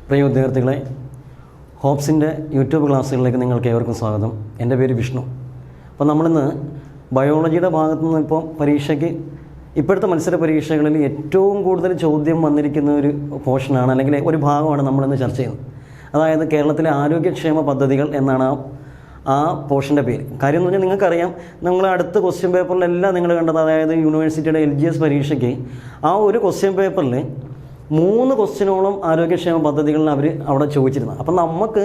പ്രിയ വിദ്യാർത്ഥികളെ, ഹോപ്സിൻ്റെ യൂട്യൂബ് ക്ലാസ്സുകളിലേക്ക് നിങ്ങൾക്ക് ഏവർക്കും സ്വാഗതം. എൻ്റെ പേര് വിഷ്ണു. അപ്പോൾ നമ്മളിന്ന് ബയോളജിയുടെ ഭാഗത്തു നിന്ന് ഇപ്പോൾ പരീക്ഷയ്ക്ക് ഇപ്പോഴത്തെ മത്സര പരീക്ഷകളിൽ ഏറ്റവും കൂടുതൽ ചോദ്യം വന്നിരിക്കുന്ന ഒരു പോർഷനാണ്, അല്ലെങ്കിൽ ഒരു ഭാഗമാണ് നമ്മളിന്ന് ചർച്ച ചെയ്യുന്നത്. അതായത് കേരളത്തിലെ ആരോഗ്യക്ഷേമ പദ്ധതികൾ എന്നാണ് ആ പോർഷൻ്റെ പേര്. കാര്യം എന്ന് പറഞ്ഞാൽ നിങ്ങൾക്കറിയാം, നിങ്ങൾ അടുത്ത ക്വസ്റ്റ്യൻ പേപ്പറിലെല്ലാം നിങ്ങൾ കണ്ടത്, അതായത് യൂണിവേഴ്സിറ്റിയുടെ LGS പരീക്ഷയ്ക്ക് ആ ഒരു ക്വസ്റ്റ്യൻ പേപ്പറിൽ 3 ക്വസ്റ്റ്യനോളം ആരോഗ്യക്ഷേമ പദ്ധതികളിൽ അവർ അവിടെ ചോദിച്ചിരുന്നത്. അപ്പം നമുക്ക്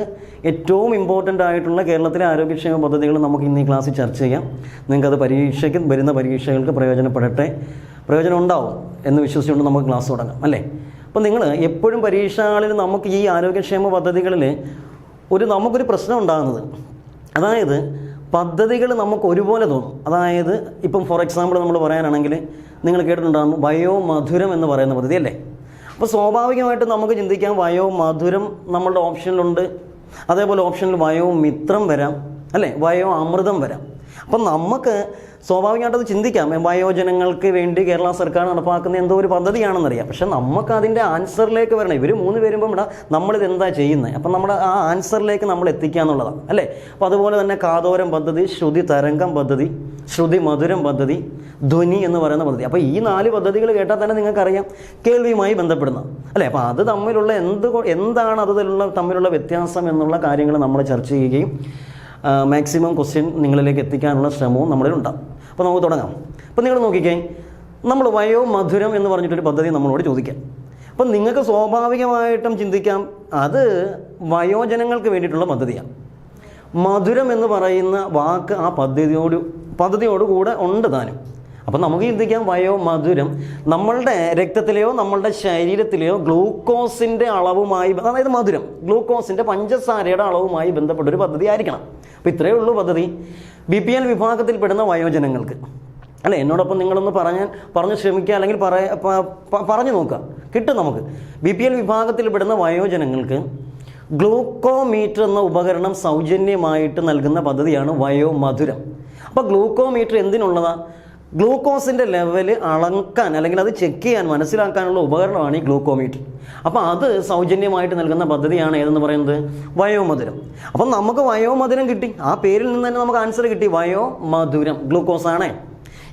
ഏറ്റവും ഇമ്പോർട്ടൻ്റ് ആയിട്ടുള്ള കേരളത്തിലെ ആരോഗ്യക്ഷേമ പദ്ധതികൾ നമുക്ക് ഇന്ന് ഈ ക്ലാസ്സിൽ ചർച്ച ചെയ്യാം. നിങ്ങൾക്കത് പരീക്ഷയ്ക്ക് വരുന്ന പരീക്ഷകൾക്ക് പ്രയോജനം ഉണ്ടാവും എന്ന് വിശ്വസിച്ചുകൊണ്ട് നമുക്ക് ക്ലാസ് തുടങ്ങാം, അല്ലേ? അപ്പം നിങ്ങൾ എപ്പോഴും പരീക്ഷകളിൽ നമുക്ക് ഈ ആരോഗ്യക്ഷേമ പദ്ധതികളിൽ നമുക്കൊരു പ്രശ്നം ഉണ്ടാകുന്നത്, അതായത് പദ്ധതികൾ നമുക്ക് ഒരുപോലെ തോന്നും. അതായത് ഇപ്പം ഫോർ എക്സാമ്പിൾ നമ്മൾ പറയാനാണെങ്കിൽ, നിങ്ങൾ കേട്ടിട്ടുണ്ടാകും വയോമധുരം എന്ന് പറയുന്ന പദ്ധതി, അല്ലേ? അപ്പോൾ സ്വാഭാവികമായിട്ട് നമുക്ക് ചിന്തിക്കാം, വയോമധുരം നമ്മളുടെ ഓപ്ഷനിലുണ്ട്, അതേപോലെ ഓപ്ഷനിൽ വയോമിത്രം വരാം, അല്ലേ? വയോ അമൃതം വരാം. അപ്പം നമുക്ക് സ്വാഭാവികമായിട്ടത് ചിന്തിക്കാം, വയോജനങ്ങൾക്ക് വേണ്ടി കേരള സർക്കാർ നടപ്പാക്കുന്ന എന്തോ ഒരു പദ്ധതിയാണെന്നറിയാം. പക്ഷെ നമുക്ക് അതിൻ്റെ ആൻസറിലേക്ക് വരണം. ഇവർ 3 വരുമ്പം ഇവിടെ നമ്മളിത് എന്താ ചെയ്യുന്നത്, അപ്പം നമ്മുടെ ആ ആൻസറിലേക്ക് നമ്മൾ എത്തിക്കുക എന്നുള്ളതാണ്, അല്ലേ? അപ്പോൾ അതുപോലെ തന്നെ കാതോരം പദ്ധതി, ശ്രുതി തരംഗം പദ്ധതി, ശ്രുതി മധുരം പദ്ധതി, ധ്വനി എന്ന് പറയുന്ന പദ്ധതി. അപ്പോൾ ഈ 4 പദ്ധതികൾ കേട്ടാൽ തന്നെ നിങ്ങൾക്കറിയാം കേൾവിയുമായി ബന്ധപ്പെടുന്ന, അല്ലേ? അപ്പോൾ അത് തമ്മിലുള്ള എന്താണ് തമ്മിലുള്ള വ്യത്യാസം എന്നുള്ള കാര്യങ്ങൾ നമ്മൾ ചർച്ച ചെയ്യുകയും മാക്സിമം ക്വസ്റ്റ്യൻ നിങ്ങളിലേക്ക് എത്തിക്കാനുള്ള ശ്രമവും നമ്മളിലുണ്ടാകും. അപ്പോൾ നമുക്ക് തുടങ്ങാം. അപ്പോൾ നിങ്ങൾ നോക്കിക്കേ, നമ്മൾ വയോമധുരം എന്ന് പറഞ്ഞിട്ടൊരു പദ്ധതി നമ്മളോട് ചോദിക്കാം. അപ്പം നിങ്ങൾക്ക് സ്വാഭാവികമായിട്ടും ചിന്തിക്കാം, അത് വയോജനങ്ങൾക്ക് വേണ്ടിയിട്ടുള്ള പദ്ധതിയാണ്. മധുരം എന്ന് പറയുന്ന വാക്ക് ആ പദ്ധതിയോടുകൂടെ ഉണ്ട് താനും. അപ്പം നമുക്ക് ചിന്തിക്കാം, വയോമധുരം നമ്മളുടെ രക്തത്തിലെയോ നമ്മളുടെ ശരീരത്തിലെയോ ഗ്ലൂക്കോസിൻ്റെ അളവുമായി, അതായത് മധുരം ഗ്ലൂക്കോസിൻ്റെ പഞ്ചസാരയുടെ അളവുമായി ബന്ധപ്പെട്ടൊരു പദ്ധതി ആയിരിക്കണം. അപ്പോൾ ഇത്രയേ ഉള്ളൂ പദ്ധതി. BPL വിഭാഗത്തിൽപ്പെടുന്ന വയോജനങ്ങൾക്ക്, അല്ലേ? എന്നോടൊപ്പം നിങ്ങളൊന്ന് പറഞ്ഞ് ശ്രമിക്കുക, അല്ലെങ്കിൽ പറഞ്ഞു നോക്കുക, കിട്ടും നമുക്ക്. BPL വിഭാഗത്തിൽപ്പെടുന്ന വയോജനങ്ങൾക്ക് ഗ്ലൂക്കോമീറ്റർ എന്ന ഉപകരണം സൗജന്യമായിട്ട് നൽകുന്ന പദ്ധതിയാണ് വയോമധുരം. അപ്പോൾ ഗ്ലൂക്കോമീറ്റർ എന്തിനുള്ളതാണ്? ഗ്ലൂക്കോസിൻ്റെ ലെവൽ അളക്കാൻ, അല്ലെങ്കിൽ അത് ചെക്ക് ചെയ്യാൻ, മനസ്സിലാക്കാനുള്ള ഉപകരണമാണ് ഈ ഗ്ലൂക്കോമീറ്റർ. അപ്പോൾ അത് സൗജന്യമായിട്ട് നൽകുന്ന പദ്ധതിയാണ് ഏതെന്ന് പറയുന്നത് വയോമധുരം. അപ്പം നമുക്ക് വയോമധുരം കിട്ടി, ആ പേരിൽ നിന്ന് തന്നെ നമുക്ക് ആൻസർ കിട്ടി, വയോമധുരം ഗ്ലൂക്കോസ് ആണേ.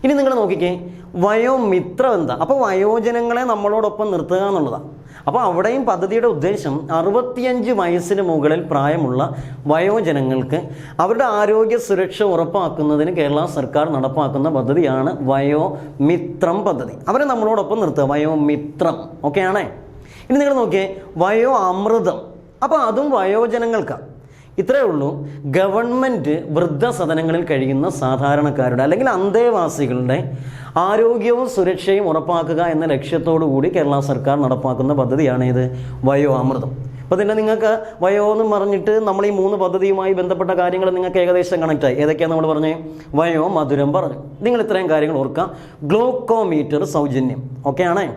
ഇനി നിങ്ങൾ നോക്കിക്കേ, വയോമിത്രം എന്താ? അപ്പോൾ വയോജനങ്ങളെ നമ്മളോടൊപ്പം നിർത്തുക എന്നുള്ളതാണ്. അപ്പോൾ അവിടെയും പദ്ധതിയുടെ ഉദ്ദേശം 65 വയസ്സിന് മുകളിൽ പ്രായമുള്ള വയോജനങ്ങൾക്ക് അവരുടെ ആരോഗ്യ സുരക്ഷ ഉറപ്പാക്കുന്നതിന് കേരള സർക്കാർ നടപ്പാക്കുന്ന പദ്ധതിയാണ് വയോമിത്രം പദ്ധതി. അവരെ നമ്മളോടൊപ്പം നിർത്തുക, വയോമിത്രം. ഓക്കെ ആണേ? ഇനി നിങ്ങൾ നോക്കിയേ, വയോ അമൃതം. അപ്പോൾ അതും വയോജനങ്ങൾക്കാണ്. ഇത്രയേ ഉള്ളൂ. ഗവൺമെൻറ് വൃദ്ധസദനങ്ങളിൽ കഴിയുന്ന സാധാരണക്കാരുടെ, അല്ലെങ്കിൽ അന്തേവാസികളുടെ ആരോഗ്യവും സുരക്ഷയും ഉറപ്പാക്കുക എന്ന ലക്ഷ്യത്തോടു കൂടി കേരള സർക്കാർ നടപ്പാക്കുന്ന പദ്ധതിയാണ് ഇത് വയോ അമൃതം. അപ്പോൾ തന്നെ നിങ്ങൾക്ക് വയോ എന്ന് പറഞ്ഞിട്ട് നമ്മൾ ഈ 3 പദ്ധതിയുമായി ബന്ധപ്പെട്ട കാര്യങ്ങൾ നിങ്ങൾക്ക് ഏകദേശം കണക്റ്റായി. ഏതൊക്കെയാണ് നമ്മൾ പറഞ്ഞേ? വയോ മധുരം പറഞ്ഞു. നിങ്ങൾ ഇത്രയും കാര്യങ്ങൾ ഓർക്കുക. ഗ്ലൂക്കോമീറ്റർ സൗജന്യം. ഓക്കെ ആണേ?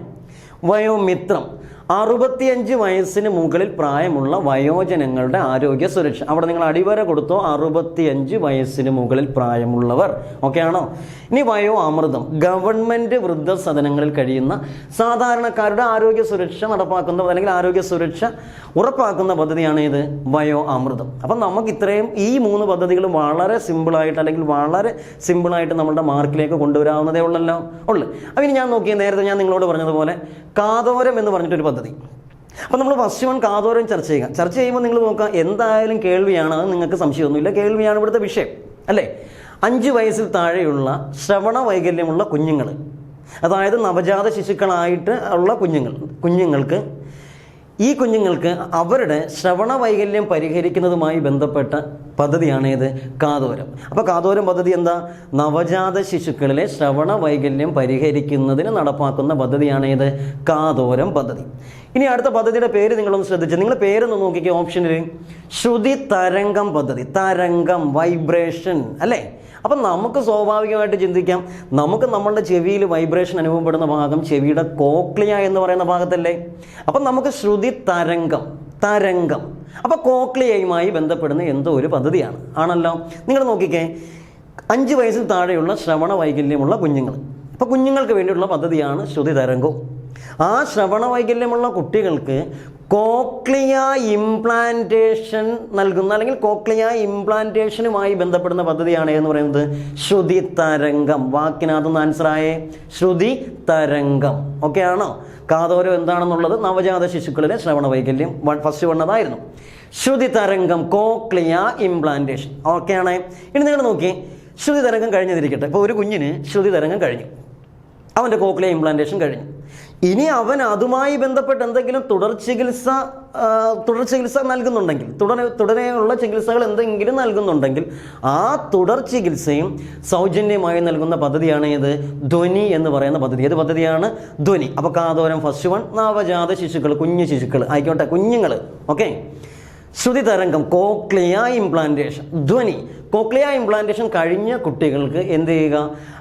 വയോമിത്രം 65 വയസ്സിന് മുകളിൽ പ്രായമുള്ള വയോജനങ്ങളുടെ ആരോഗ്യ സുരക്ഷ. അവിടെ നിങ്ങൾ അടിവര കൊടുത്തോ, 65 വയസ്സിന് മുകളിൽ പ്രായമുള്ളവർ. ഓക്കെ ആണോ? ഇനി വയോ അമൃതം, ഗവൺമെൻറ് വൃദ്ധസദനങ്ങളിൽ കഴിയുന്ന സാധാരണക്കാരുടെ ആരോഗ്യ സുരക്ഷ നടപ്പാക്കുന്ന, അല്ലെങ്കിൽ ആരോഗ്യ സുരക്ഷ ഉറപ്പാക്കുന്ന പദ്ധതിയാണ് ഇത് വയോ അമൃതം. അപ്പം നമുക്ക് ഇത്രയും ഈ 3 പദ്ധതികളും വളരെ സിമ്പിളായിട്ട്, അല്ലെങ്കിൽ വളരെ സിമ്പിളായിട്ട് നമ്മളുടെ മാർക്കിലേക്ക് കൊണ്ടുവരാവുന്നതേ ഉള്ളല്ലോ. അപ്പം ഇനി ഞാൻ നോക്കിയ നേരത്തെ ഞാൻ നിങ്ങളോട് പറഞ്ഞതുപോലെ കാതോരം എന്ന് പറഞ്ഞിട്ടൊരു പദ്ധതി. അപ്പോൾ നമ്മൾ ഫസ്റ്റ് 1 കാതോരം ചർച്ച ചെയ്യുമ്പോൾ നിങ്ങൾ നോക്കുക, എന്തായാലും കേൾവിയാണ്, അത് നിങ്ങൾക്ക് സംശയമൊന്നുമില്ല, കേൾവിയാണ് ഇവിടുത്തെ വിഷയം, അല്ലേ? 5 വയസ്സിൽ താഴെയുള്ള ശ്രവണ വൈകല്യമുള്ള കുഞ്ഞുങ്ങൾ, അതായത് നവജാത ശിശുക്കളായിട്ട് ഉള്ള കുഞ്ഞുങ്ങൾക്ക് അവരുടെ ശ്രവണ വൈകല്യം പരിഹരിക്കുന്നതുമായി ബന്ധപ്പെട്ട പദ്ധതിയാണ് ഇത് കാതോരം. അപ്പോൾ കാതോരം പദ്ധതി എന്താ? നവജാത ശിശുക്കളിലെ ശ്രവണ വൈകല്യം പരിഹരിക്കുന്നതിന് നടപ്പാക്കുന്ന പദ്ധതിയാണ് ഇത് കാതോരം പദ്ധതി. ഇനി അടുത്ത പദ്ധതിയുടെ പേര് നിങ്ങളൊന്ന് ശ്രദ്ധിച്ചു, നിങ്ങൾ പേരൊന്ന് നോക്കിക്കുക. ഓപ്ഷനിൽ ശ്രുതി തരംഗം പദ്ധതി. തരംഗം, വൈബ്രേഷൻ, അല്ലേ? അപ്പം നമുക്ക് സ്വാഭാവികമായിട്ട് ചിന്തിക്കാം, നമുക്ക് നമ്മളുടെ ചെവിയിൽ വൈബ്രേഷൻ അനുഭവപ്പെടുന്ന ഭാഗം ചെവിയുടെ കോക്ലിയ എന്ന് പറയുന്ന ഭാഗത്തല്ലേ? അപ്പം നമുക്ക് ശ്രുതി തരംഗം അപ്പോൾ കോക്ലിയയുമായി ബന്ധപ്പെടുന്ന എന്തോ ഒരു പദ്ധതിയാണ്, ആണല്ലോ? നിങ്ങൾ നോക്കിക്കേ, 5 വയസ്സിൽ താഴെയുള്ള ശ്രവണ വൈകല്യമുള്ള കുഞ്ഞുങ്ങൾ, അപ്പോൾ കുഞ്ഞുങ്ങൾക്ക് വേണ്ടിയുള്ള പദ്ധതിയാണ് ശ്രുതി തരംഗം. ആ ശ്രവണ വൈകല്യമുള്ള കുട്ടികൾക്ക് കോക്ലിയ ഇംപ്ലാന്റേഷൻ നൽകുന്ന അല്ലെങ്കിൽ കോക്ലിയ ഇംപ്ലാന്റേഷനുമായി ബന്ധപ്പെടുന്ന പദ്ധതിയാണ് എന്ന് പറയുന്നത് ശ്രുതി തരംഗം. വാക്കിനകത്തുനിന്ന് ആൻസറായേ ശ്രുതി തരംഗം. ഓക്കെ ആണോ? കാതോരം എന്താണെന്നുള്ളത് നവജാത ശിശുക്കളിലെ ശ്രവണ വൈകല്യം ഫസ്റ്റ് വന്നതായിരുന്നു. ശ്രുതി തരംഗം, കോക്ലിയ ഇംപ്ലാന്റേഷൻ. ഓക്കെ ആണേ? ഇനി നിങ്ങൾ നോക്കി, ശ്രുതി തരംഗം കഴിഞ്ഞതിരിക്കട്ടെ. ഇപ്പോൾ ഒരു കുഞ്ഞിന് ശ്രുതി തരംഗം കഴിഞ്ഞു, അവൻ്റെ കോക്ലിയ ഇംപ്ലാന്റേഷൻ കഴിഞ്ഞു. ഇനി അവൻ അതുമായി ബന്ധപ്പെട്ട് എന്തെങ്കിലും തുടർ ചികിത്സ നൽകുന്നുണ്ടെങ്കിൽ, തുടരെയുള്ള ചികിത്സകൾ എന്തെങ്കിലും നൽകുന്നുണ്ടെങ്കിൽ ആ തുടർ ചികിത്സയും സൗജന്യമായി നൽകുന്ന പദ്ധതിയാണ് ഇത് ധ്വനി എന്ന് പറയുന്ന പദ്ധതി. ഏത് പദ്ധതിയാണ്? ധ്വനി. അപ്പോൾ കാതോരം ഫസ്റ്റ് വൺ, നവജാത ശിശുക്കൾ, കുഞ്ഞു ശിശുക്കൾ ആയിക്കോട്ടെ, കുഞ്ഞുങ്ങൾ. ഓക്കെ. ശ്രുതി തരംഗം, കോക്ലിയ ഇംപ്ലാന്റേഷൻ, ധ്വനി. കോക്ലിയ ഇംപ്ലാന്റേഷൻ കഴിഞ്ഞ കുട്ടികൾക്ക് എന്ത് ചെയ്യുക?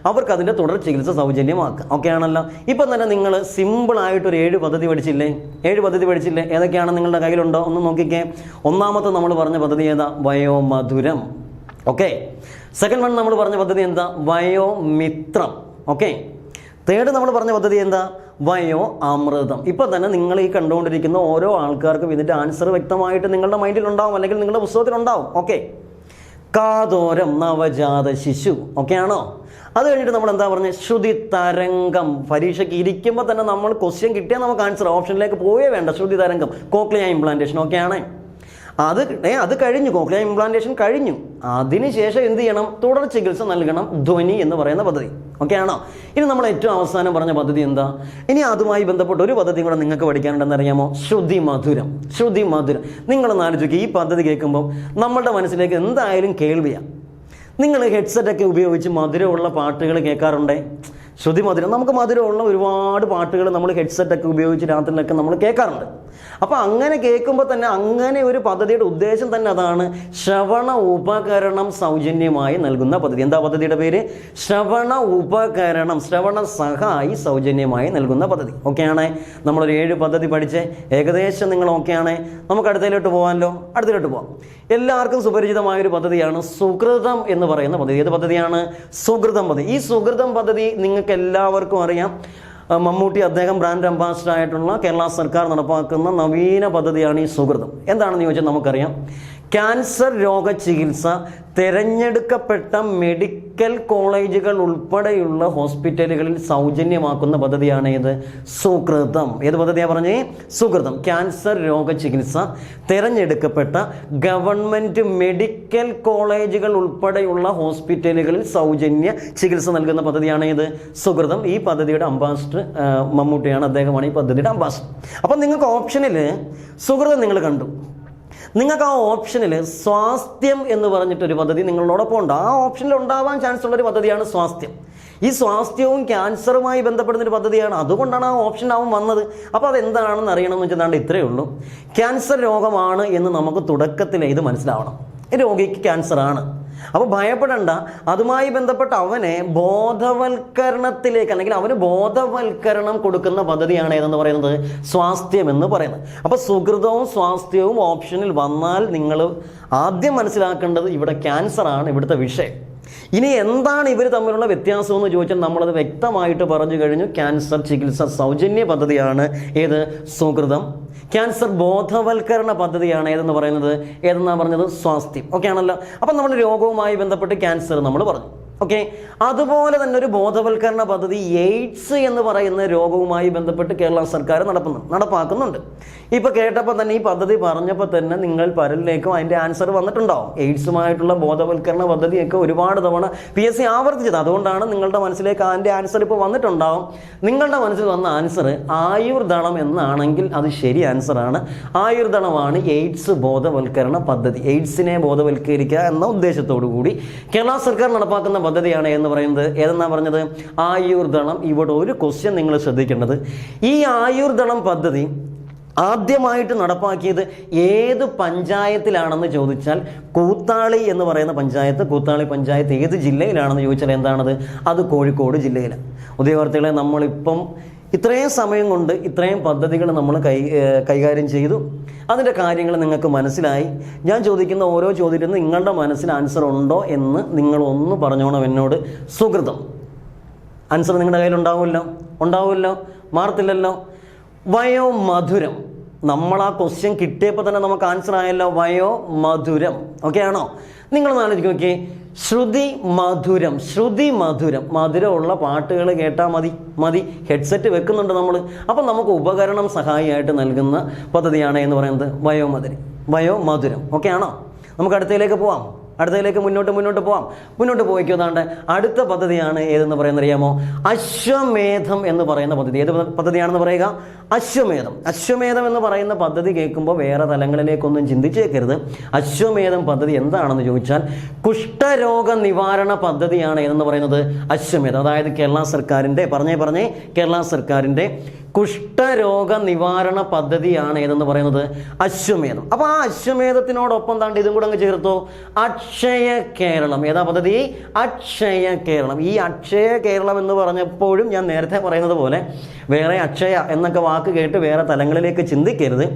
അവർക്ക് അതിൻ്റെ തുടർ ചികിത്സ സൗജന്യമാക്കുക. ഓക്കെ ആണല്ലോ? ഇപ്പം തന്നെ നിങ്ങൾ സിമ്പിളായിട്ടൊരു 7 പദ്ധതി പഠിച്ചില്ലേ? 7 പദ്ധതി പഠിച്ചില്ലേ? ഏതൊക്കെയാണ് നിങ്ങളുടെ കയ്യിലുണ്ടോ? ഒന്ന് നോക്കിക്കേ. ഒന്നാമത്തെ നമ്മൾ പറഞ്ഞ പദ്ധതി ഏതാ? വയോമധുരം. ഓക്കെ. സെക്കൻഡ് വൺ നമ്മൾ പറഞ്ഞ പദ്ധതി എന്താ? വയോമിത്രം. ഓക്കെ. തേർഡ് നമ്മൾ പറഞ്ഞ പദ്ധതി എന്താ? വയോ അമൃതം. ഇപ്പം തന്നെ നിങ്ങൾ ഈ കണ്ടുകൊണ്ടിരിക്കുന്ന ഓരോ ആൾക്കാർക്കും ഇതിൻ്റെ ആൻസർ വ്യക്തമായിട്ട് നിങ്ങളുടെ മൈൻഡിലുണ്ടാവും, അല്ലെങ്കിൽ നിങ്ങളുടെ പുസ്തകത്തിലുണ്ടാവും. ഓക്കെ. കാതോരം, നവജാത ശിശു. ഓക്കെ ആണോ? അത് കഴിഞ്ഞിട്ട് നമ്മൾ എന്താ പറഞ്ഞത്? ശ്രുതി തരംഗം. പരീക്ഷയ്ക്ക് ഇരിക്കുമ്പോൾ തന്നെ നമ്മൾ ക്വസ്റ്റ്യൻ കിട്ടിയാൽ നമുക്ക് ആൻസർ ഓപ്ഷനിലേക്ക് പോയേ വേണ്ട. ശ്രുതി തരംഗം, കോക്ലിയ ഇംപ്ലാന്റേഷൻ. ഓക്കെ ആണേ? അത് കഴിഞ്ഞു, കോക്ലിയ ഇംപ്ലാന്റേഷൻ കഴിഞ്ഞു. അതിനുശേഷം എന്ത് ചെയ്യണം? തുടർ ചികിത്സ നൽകണം, ധ്വനി എന്ന് പറയുന്ന പദ്ധതി. ഓക്കെ ആണോ? ഇനി നമ്മൾ ഏറ്റവും അവസാനം പറഞ്ഞ പദ്ധതി എന്താ? ഇനി അതുമായി ബന്ധപ്പെട്ട് ഒരു പദ്ധതി കൂടെ നിങ്ങൾക്ക് പഠിക്കാനുണ്ടെന്ന് അറിയാമോ? ശ്രുതി മധുരം. ശ്രുതി മധുരം. നിങ്ങളൊന്ന് ആലോചിക്കുക, ഈ പദ്ധതി കേൾക്കുമ്പോൾ നമ്മളുടെ മനസ്സിലേക്ക് എന്തായാലും കേൾവിയാണ്. നിങ്ങൾ ഹെഡ്സെറ്റൊക്കെ ഉപയോഗിച്ച് മധുരമുള്ള പാട്ടുകൾ കേൾക്കാറുണ്ടേ? ശ്രുതി മധുരം. നമുക്ക് മധുരമുള്ള ഒരുപാട് പാട്ടുകൾ നമ്മൾ ഹെഡ്സെറ്റൊക്കെ ഉപയോഗിച്ച് രാത്രിയിലൊക്കെ നമ്മൾ കേൾക്കാറുണ്ട്. അപ്പോൾ അങ്ങനെ കേൾക്കുമ്പോൾ തന്നെ അങ്ങനെ ഒരു പദ്ധതിയുടെ ഉദ്ദേശം തന്നെ അതാണ്, ശ്രവണ ഉപകരണം സൗജന്യമായി നൽകുന്ന പദ്ധതി. എന്താ പദ്ധതിയുടെ പേര്? ശ്രവണ ഉപകരണം, ശ്രവണ സഹായി സൗജന്യമായി നൽകുന്ന പദ്ധതി. ഓക്കെ ആണേ? നമ്മളൊരു 7 പദ്ധതി പഠിച്ച് ഏകദേശം നിങ്ങൾ ഓക്കെ ആണേ? നമുക്ക് അടുത്തതിലോട്ട് പോകാമല്ലോ. അടുത്തതിലോട്ട് പോകാം. എല്ലാവർക്കും സുപരിചിതമായൊരു പദ്ധതിയാണ് സുകൃതം എന്ന് പറയുന്ന പദ്ധതി. ഏത് പദ്ധതിയാണ്? സുകൃതം പദ്ധതി. ഈ സുകൃതം പദ്ധതി നിങ്ങൾക്ക് എല്ലാവർക്കും അറിയാം. മമ്മൂട്ടി അദ്ദേഹം ബ്രാൻഡ് അംബാസിഡർ ആയിട്ടുള്ള കേരള സർക്കാർ നടപ്പാക്കുന്ന നവീന പദ്ധതിയാണ് ഈ സുകൃതം. എന്താണെന്ന് ചോദിച്ചാൽ നമുക്കറിയാം, ക്യാൻസർ രോഗ ചികിത്സ തിരഞ്ഞെടുക്കപ്പെട്ട മെഡിക്കൽ കോളേജുകൾ ഉൾപ്പെടെയുള്ള ഹോസ്പിറ്റലുകളിൽ സൗജന്യമാക്കുന്ന പദ്ധതിയാണ് ഇത് സുകൃതം. ഏത് പദ്ധതിയാണ് പറഞ്ഞേ? സുകൃതം. ക്യാൻസർ രോഗ ചികിത്സ തിരഞ്ഞെടുക്കപ്പെട്ട ഗവൺമെൻറ് മെഡിക്കൽ കോളേജുകൾ ഉൾപ്പെടെയുള്ള ഹോസ്പിറ്റലുകളിൽ സൗജന്യ ചികിത്സ നൽകുന്ന പദ്ധതിയാണ് ഇത് സുകൃതം. ഈ പദ്ധതിയുടെ അംബാസിഡർ മമ്മൂട്ടിയാണ്, അദ്ദേഹമാണ് ഈ പദ്ധതിയുടെ അംബാസിഡർ. അപ്പം നിങ്ങൾക്ക് ഓപ്ഷനിൽ സുകൃതം നിങ്ങൾ കണ്ടു. നിങ്ങൾക്ക് ആ ഓപ്ഷനിൽ സ്വാസ്ഥ്യം എന്ന് പറഞ്ഞിട്ടൊരു പദ്ധതി നിങ്ങളോടൊപ്പം ഉണ്ട്. ആ ഓപ്ഷനിൽ ഉണ്ടാവാൻ ചാൻസ് ഉള്ളൊരു പദ്ധതിയാണ് സ്വാസ്ഥ്യം. ഈ സ്വാസ്ഥ്യവും ക്യാൻസറുമായി ബന്ധപ്പെടുന്നൊരു പദ്ധതിയാണ്. അതുകൊണ്ടാണ് ആ ഓപ്ഷൻ ആവും വന്നത്. അപ്പോൾ അതെന്താണെന്ന് അറിയണമെന്ന് വെച്ചാൽ ഇത്രയേ ഉള്ളൂ. ക്യാൻസർ രോഗമാണ് എന്ന് നമുക്ക് തുടക്കത്തിൽ ഇത് മനസ്സിലാവണം. രോഗിക്ക് ക്യാൻസറാണ്. അപ്പോൾ ഭയപ്പെടേണ്ട. അതുമായി ബന്ധപ്പെട്ട് അവനെ ബോധവൽക്കരണത്തിലേക്ക്, അല്ലെങ്കിൽ അവന് ബോധവൽക്കരണം കൊടുക്കുന്ന പദ്ധതിയാണ് ഏതെന്ന് പറയുന്നത്? സ്വാസ്ഥ്യം എന്ന് പറയുന്നത്. അപ്പോൾ സുകൃതവും സ്വാസ്ഥ്യവും ഓപ്ഷനിൽ വന്നാൽ നിങ്ങൾ ആദ്യം മനസ്സിലാക്കേണ്ടത് ഇവിടെ ക്യാൻസറാണ് ഇവിടുത്തെ വിഷയം. ഇനി എന്താണ് ഇവർ തമ്മിലുള്ള വ്യത്യാസം എന്ന് ചോദിച്ചാൽ നമ്മളത് വ്യക്തമായിട്ട് പറഞ്ഞു കഴിഞ്ഞു. ക്യാൻസർ ചികിത്സ സൗജന്യ പദ്ധതിയാണ് ഏത്? സുകൃതം. ക്യാൻസർ ബോധവൽക്കരണ പദ്ധതിയാണ് ഏതെന്ന് പറയുന്നത്? ഏതെന്നാണ് പറഞ്ഞത്? സ്വാസ്ഥ്യം. ഓക്കെ ആണല്ലോ? അപ്പം നമ്മൾ രോഗവുമായി ബന്ധപ്പെട്ട് ക്യാൻസർ നമ്മൾ പറഞ്ഞു. ഓക്കെ. അതുപോലെ തന്നെ ഒരു ബോധവൽക്കരണ പദ്ധതി എയ്ഡ്സ് എന്ന് പറയുന്ന രോഗവുമായി ബന്ധപ്പെട്ട് കേരള സർക്കാർ നടപ്പാക്കുന്നുണ്ട്. ഇപ്പോൾ കേട്ടപ്പോൾ തന്നെ, ഈ പദ്ധതി പറഞ്ഞപ്പോൾ തന്നെ നിങ്ങൾ പലരിലേക്കും അതിൻ്റെ ആൻസർ വന്നിട്ടുണ്ടാവും. എയ്ഡ്സുമായിട്ടുള്ള ബോധവൽക്കരണ പദ്ധതിയൊക്കെ ഒരുപാട് തവണ PSC ആവർത്തിച്ചത്. അതുകൊണ്ടാണ് നിങ്ങളുടെ മനസ്സിലേക്ക് അതിൻ്റെ ആൻസർ ഇപ്പോൾ വന്നിട്ടുണ്ടാവും. നിങ്ങളുടെ മനസ്സിൽ വന്ന ആൻസർ ആയുർദളം എന്നാണെങ്കിൽ അത് ശരി ആൻസറാണ്. ആയുർദളമാണ് എയ്ഡ്സ് ബോധവൽക്കരണ പദ്ധതി. എയ്ഡ്സിനെ ബോധവൽക്കരിക്കുക എന്ന ഉദ്ദേശത്തോടു കൂടി കേരള സർക്കാർ നടപ്പാക്കുന്ന പദ്ധതിയാണ് എന്ന് പറയുന്നത്. ഏതെന്നാ പറഞ്ഞത്? ആയുർദളം. ഇവിടെ ഒരു ക്വസ്റ്റ്യൻ നിങ്ങൾ ശ്രദ്ധിക്കേണ്ടത്, ഈ ആയുർദളം പദ്ധതി ആദ്യമായിട്ട് നടപ്പാക്കിയത് ഏത് പഞ്ചായത്തിലാണെന്ന് ചോദിച്ചാൽ കൂത്താളി എന്ന് പറയുന്ന പഞ്ചായത്ത്. കൂത്താളി പഞ്ചായത്ത് ഏത് ജില്ലയിലാണെന്ന് ചോദിച്ചാൽ എന്താണത്? അത് കോഴിക്കോട് ജില്ലയിലാണ്. ഉദ്യോഗാർത്ഥികളെ, നമ്മളിപ്പം ഇത്രയും സമയം കൊണ്ട് ഇത്രയും പദ്ധതികൾ നമ്മൾ കൈകാര്യം ചെയ്തു. അതിൻ്റെ കാര്യങ്ങൾ നിങ്ങൾക്ക് മനസ്സിലായി. ഞാൻ ചോദിക്കുന്ന ഓരോ ചോദ്യത്തിനും നിങ്ങളുടെ മനസ്സിൽ ആൻസർ ഉണ്ടോ എന്ന് നിങ്ങളൊന്ന് പറഞ്ഞോണം എന്നോട്. സുകൃതം ആൻസർ നിങ്ങളുടെ കയ്യിൽ ഉണ്ടാവുമല്ലോ? മാറത്തില്ലല്ലോ. വയോമധുരം. നമ്മൾ ആ ക്വസ്റ്റ്യൻ കിട്ടിയപ്പോൾ തന്നെ നമുക്ക് ആൻസർ ആയല്ലോ, വയോ മധുരം. ഓക്കെ ആണോ? നിങ്ങളൊന്ന് ആലോചിച്ച് നോക്കിയേ, ശ്രുതി മധുരം, ശ്രുതി മധുരം, മധുരമുള്ള പാട്ടുകൾ കേട്ടാൽ മതി. ഹെഡ്സെറ്റ് വെക്കുന്നുണ്ട് നമ്മൾ. അപ്പം നമുക്ക് ഉപകരണം സഹായിയായിട്ട് നൽകുന്ന പദ്ധതിയാണ് എന്ന് പറയുന്നത് വയോമധുരം. ഓക്കെ ആണോ? നമുക്ക് അടുത്തതിലേക്ക് പോവാം. മുന്നോട്ട് പോവാം. മുന്നോട്ട് പോയിക്കോ. അതാണ്ട് അടുത്ത പദ്ധതിയാണ് ഏതെന്ന് പറയുന്നത് അറിയാമോ? അശ്വമേധം എന്ന് പറയുന്ന പദ്ധതി. ഏത് പദ്ധതിയാണെന്ന് പറയുക? അശ്വമേധം എന്ന് പറയുന്ന പദ്ധതി കേൾക്കുമ്പോൾ വേറെ തലങ്ങളിലേക്കൊന്നും ചിന്തിച്ചേക്കരുത്. അശ്വമേധം പദ്ധതി എന്താണെന്ന് ചോദിച്ചാൽ കുഷ്ഠരോഗ നിവാരണ പദ്ധതിയാണ് ഏതെന്ന് പറയുന്നത് അശ്വമേധം. അതായത് കേരള സർക്കാരിൻ്റെ കേരള സർക്കാരിൻ്റെ കുഷ്ഠരോഗ നിവാരണ പദ്ധതിയാണ് ഏതെന്ന് പറയുന്നത് അശ്വമേധം. അപ്പോൾ ആ അശ്വമേധത്തിനോടൊപ്പം താണ്ട് ഇതും കൂടെ അങ്ങ് ചേർത്തോ, അക്ഷയ കേരളം. ഏതാ പദ്ധതി? അക്ഷയ കേരളം. ഈ അക്ഷയ കേരളം എന്ന് പറഞ്ഞപ്പോഴും ഞാൻ നേരത്തെ പറയുന്നത് പോലെ വേറെ അക്ഷയ എന്നൊക്കെ വാക്ക് കേട്ട് വേറെ തലങ്ങളിലേക്ക് ചിന്തിക്കരുത്.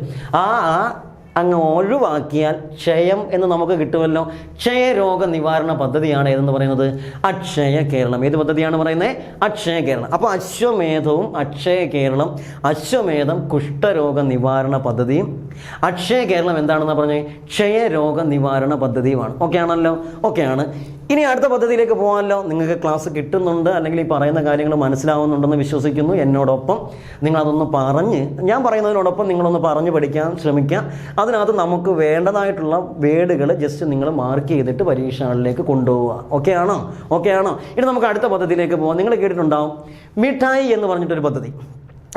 അങ്ങ് ഒഴിവാക്കിയാൽ ക്ഷയം എന്ന് നമുക്ക് കിട്ടുമല്ലോ. ക്ഷയരോഗ നിവാരണ പദ്ധതിയാണ് ഏതെന്ന് പറയുന്നത് അക്ഷയ കേരളം. ഏത് പദ്ധതിയാണ് പറയുന്നത്? അക്ഷയ കേരളം. അപ്പോൾ അശ്വമേധവും അക്ഷയ കേരളം, അശ്വമേധം കുഷ്ഠരോഗ നിവാരണ പദ്ധതിയും, അക്ഷയ കേരളം എന്താണെന്ന് പറഞ്ഞത് ക്ഷയരോഗ നിവാരണ പദ്ധതിയുമാണ്. ഓക്കെ ആണല്ലോ? ഓക്കെ ആണ്. ഇനി അടുത്ത പദ്ധതിയിലേക്ക് പോകാമല്ലോ. നിങ്ങൾക്ക് ക്ലാസ് കിട്ടുന്നുണ്ട്, അല്ലെങ്കിൽ ഈ പറയുന്ന കാര്യങ്ങൾ മനസ്സിലാവുന്നുണ്ടെന്ന് വിശ്വസിക്കുന്നു. എന്നോടൊപ്പം നിങ്ങളതൊന്ന് ഞാൻ പറയുന്നതിനോടൊപ്പം നിങ്ങളൊന്ന് പറഞ്ഞു പഠിക്കാൻ ശ്രമിക്കുക. അതിനകത്ത് നമുക്ക് വേണ്ടതായിട്ടുള്ള വേർഡുകൾ ജസ്റ്റ് നിങ്ങൾ മാർക്ക് ചെയ്തിട്ട് പരീക്ഷകളിലേക്ക് കൊണ്ടുപോവുക. ഓക്കെ ആണോ? ഇനി നമുക്ക് അടുത്ത പദ്ധതിയിലേക്ക് പോകാം. നിങ്ങൾ കേട്ടിട്ടുണ്ടാവും മിഠായി എന്ന് പറഞ്ഞിട്ടൊരു പദ്ധതി.